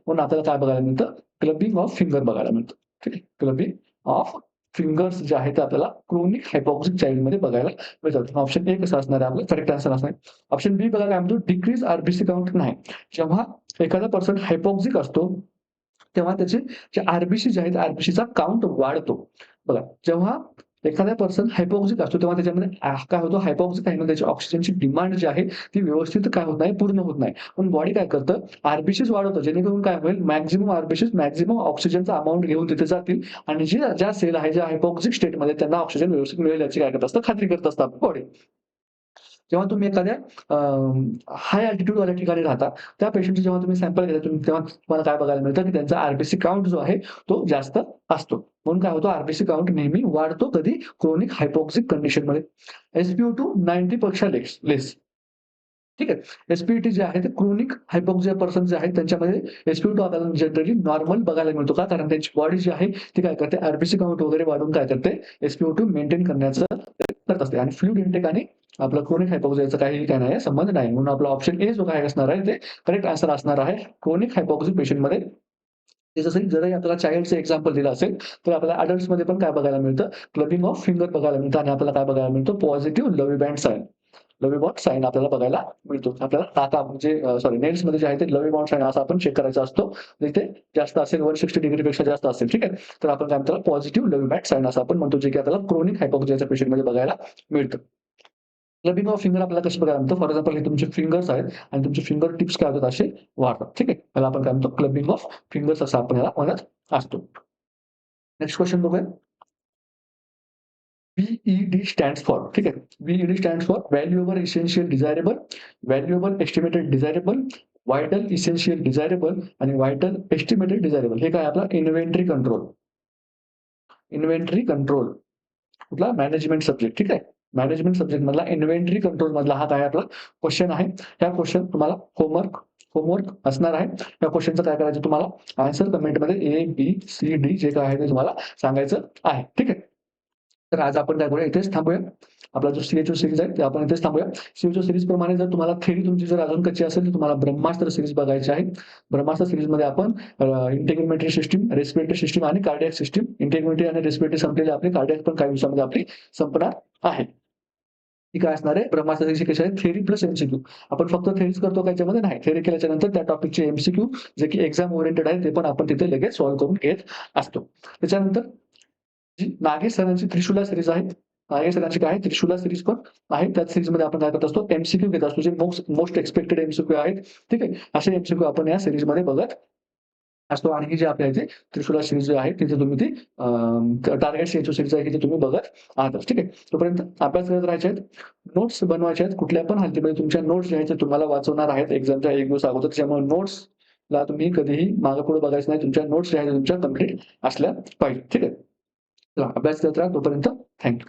म्हणून आपल्याला काय बघायला मिळतं, क्लबिंग ऑफ फिंगर बघायला मिळतं. ठीक आहे. क्लबिंग ऑफ फिंगर्स जे आहेत ते आपल्याला क्रोनिक हायपॉक्सिक चाइल्डमध्ये बघायला मिळतात. ऑप्शन ए कसं असणार आहे, आपलं करेक्ट आन्सर असणार आहे. ऑप्शन बी बघा काय म्हणतो, डिक्रीज आरबीसी काउंट नाही. जेव्हा एखादा पर्सन हायपॉक्सिक असतो तेव्हा त्याचे जे आरबीसी जे आहेत, आरबीसीचा काउंट वाढतो. बघा, जेव्हा एखादा पर्सन हायपॉक्सिक असतो तेव्हा त्याच्यामध्ये काय होतं, हायपॉक्सिक आहे ना, त्याची ऑक्सिजनची डिमांड जी आहे ती व्यवस्थित काय होत नाही, पूर्ण होत नाही. पण बॉडी काय करतं, आरबीसीज वाढवतं जेणेकरून काय होईल, मॅक्झिमम ऑक्सिजनचा अमाउंट घेऊन तिथे जातील आणि ज्या सेल आहे ज्या हायपॉक्सिक स्टेटमध्ये त्यांना ऑक्सिजन व्यवस्थित मिळेल याची काय करत असतं, खात्री करत असतं बॉडी. जेव्हा तुम्ही एखाद्या हाय अल्टिट्यूड वाल्या ठिकाणी राहता, त्या पेशंटचे जेव्हा तुम्ही सॅम्पल घेता तेव्हा तुम्हाला काय बघायला मिळतं, की त्यांचा आरबीसी काउंट जो आहे तो जास्त असतो. म्हणून काय होतं, आरबीसी काउंट नेहमी वाढतो कधी, क्रोनिक हायपॉक्सिक कंडिशनमध्ये. SpO2 90 पेक्षा लेस. ठीक आहे. एसपीईटी जे आहे ते क्रोनिक हायपॉक्सिया पर्सन जे आहेत त्यांच्यामध्ये SpO2 आपल्याला जनरली नॉर्मल बघायला मिळतो. का? कारण त्यांची बॉडी जी आहे ती काय करते, आरबीसी काउंट वगैरे वाढवून काय करते, SpO2 मेंटेन करण्याचं करत असते आणि फ्लुइड इंटेक आणि आपलं क्रोनिक हायपॉक्सियाचा काही काय नाही संबंध नाही. म्हणून आपला ऑप्शन ए जो काय असणार आहे ते करेक्ट आन्सर असणार आहे. क्रोनिक हायपॉक्सिक पेशंटमध्ये ते जसं जरी आपल्याला चाइल्डचं एक्झाम्पल दिलं असेल, तर आपल्याला अडल्ट्समध्ये पण काय बघायला मिळतं, क्लबिंग ऑफ फिंगर बघायला मिळतं आणि आपल्याला काय बघायला मिळतं, positive Lovibond sign. Lovibond sign आपल्याला बघायला मिळतो. आपल्याला टाका म्हणजे सॉरी नेल्समध्ये जे आहे ते लव्ही बॉन्ड साइन असा आपण चेक करायचा असतो. जिथे जास्त असेल 160 डिग्रीपेक्षा जास्त असेल, ठीक आहे. तर आपण काय म्हणतो, पॉझिटिव्ह लव्ही बँड साइन असं आपण म्हणतो, जे की आपल्याला क्रोनिक हायपोक्सियाच्या पेशंटमध्ये बघायला मिळतं. क्लबिंग ऑफ फिंगर आपल्याला कसं बघायला मिळतं, फॉर एक्झाम्पल हे तुमचे फिंगर्स आहेत आणि तुमचे फिंगर टिप्स काय होतात, असे वाढतात, ठीक आहे. त्याला आपण काय म्हणतो, क्लबिंग ऑफ फिंगर्स असं आपण याला म्हणत असतो. नेक्स्ट क्वेश्चन बघूया. व्ही-ई-डी स्टँड्स फॉर, ठीक आहे. V-E-D stands for valuable essential desirable, valuable estimated desirable, vital essential desirable आणि व्हायटल एस्टिमेटेड डिझायरेबल. हे काय आपला इन्व्हेंटरी कंट्रोल. इन्व्हेंटरी कंट्रोल कुठला मॅनेजमेंट सब्जेक्ट, ठीक आहे. मॅनेजमेंट सब्जेक्ट मधला इन्व्हेंटरी कंट्रोल मधला हा काय आपला क्वेश्चन आहे. ह्या क्वेश्चन तुम्हाला होमवर्क होमवर्क असणार आहे. या क्वेश्चनचं काय करायचं, तुम्हाला आन्सर कमेंटमध्ये ए, बी, सी, डी जे काय आहे ते तुम्हाला सांगायचं आहे, ठीक आहे. तर आज आपण काय करूया, इथेच थांबूया. आपला जो सीएचओ सीरीज आहे ते आपण इथेच थांबूया. सीएचओ सीरीज प्रमाणे जर तुम्हाला थेरी तुमची जर अजून कच्ची असेल, तर तुम्हाला ब्रह्मास्त्र सीरीज बघायची आहे. ब्रह्मास्त्र सीरीजमध्ये आपण इंटिग्रेटरी सिस्टम, रेस्पिरेटरी सिस्टम आणि कार्डियाक सिस्टम, इंटिग्रेटरी आणि रेस्पिरेटरी संपलेली आपली, कार्डियाक पण काही दिवसामध्ये आपली संपणार आहे. ती काय असणार आहे, ब्रह्मास्त्र सीरीज कशी आहे, थेरी प्लस एमसीक्यू. आपण फक्त थेरीच करतो का याच्यामध्ये, नाही. थेरी केल्याच्या नंतर त्या टॉपिकचे एमसीक्यू जे की एक्झाम ओरिएंटेड आहे, ते पण आपण तिथे लगेच सॉल्व्ह करून घेत असतो. त्याच्यानंतर जी नागेश सरांची त्रिशूला सीरीज आहे. नागेश सरांची काय आहे, त्रिशूला सीरीज पण आहे. त्याच सीरीजमध्ये आपण काय करत असतो, एमसीक्यू घेत असतो. जे मोस्ट एक्सपेक्टेड एमसीक्यू आहेत, ठीक आहे. असे एमसीक्यू आपण या सीरीजमध्ये बघत असतो आणि ही जी आपल्या इथे त्रिशूला सीरीज जी आहे, तिथे तुम्ही ती टार्गेट सीएचओ सीरीज आहे, तिथे तुम्ही बघत आहात, ठीक आहे. तोपर्यंत अभ्यास करत राहायचे आहेत. नोट्स बनवायचे आहेत. कुठल्या पण हालतीमध्ये तुमच्या नोट्स जे आहेत, ते तुम्हाला वाचवणार आहेत एक्झामच्या 1 दिवस अगोदर. त्याच्यामुळे नोट्सला तुम्ही कधीही मागे-पुढे बघायचं नाही. तुमच्या नोट्स जे आहेत, तुमच्या कंप्लीट असल्या पाहिजे, ठीक आहे. चला अभ्यास करत राहा. तोपर्यंत थँक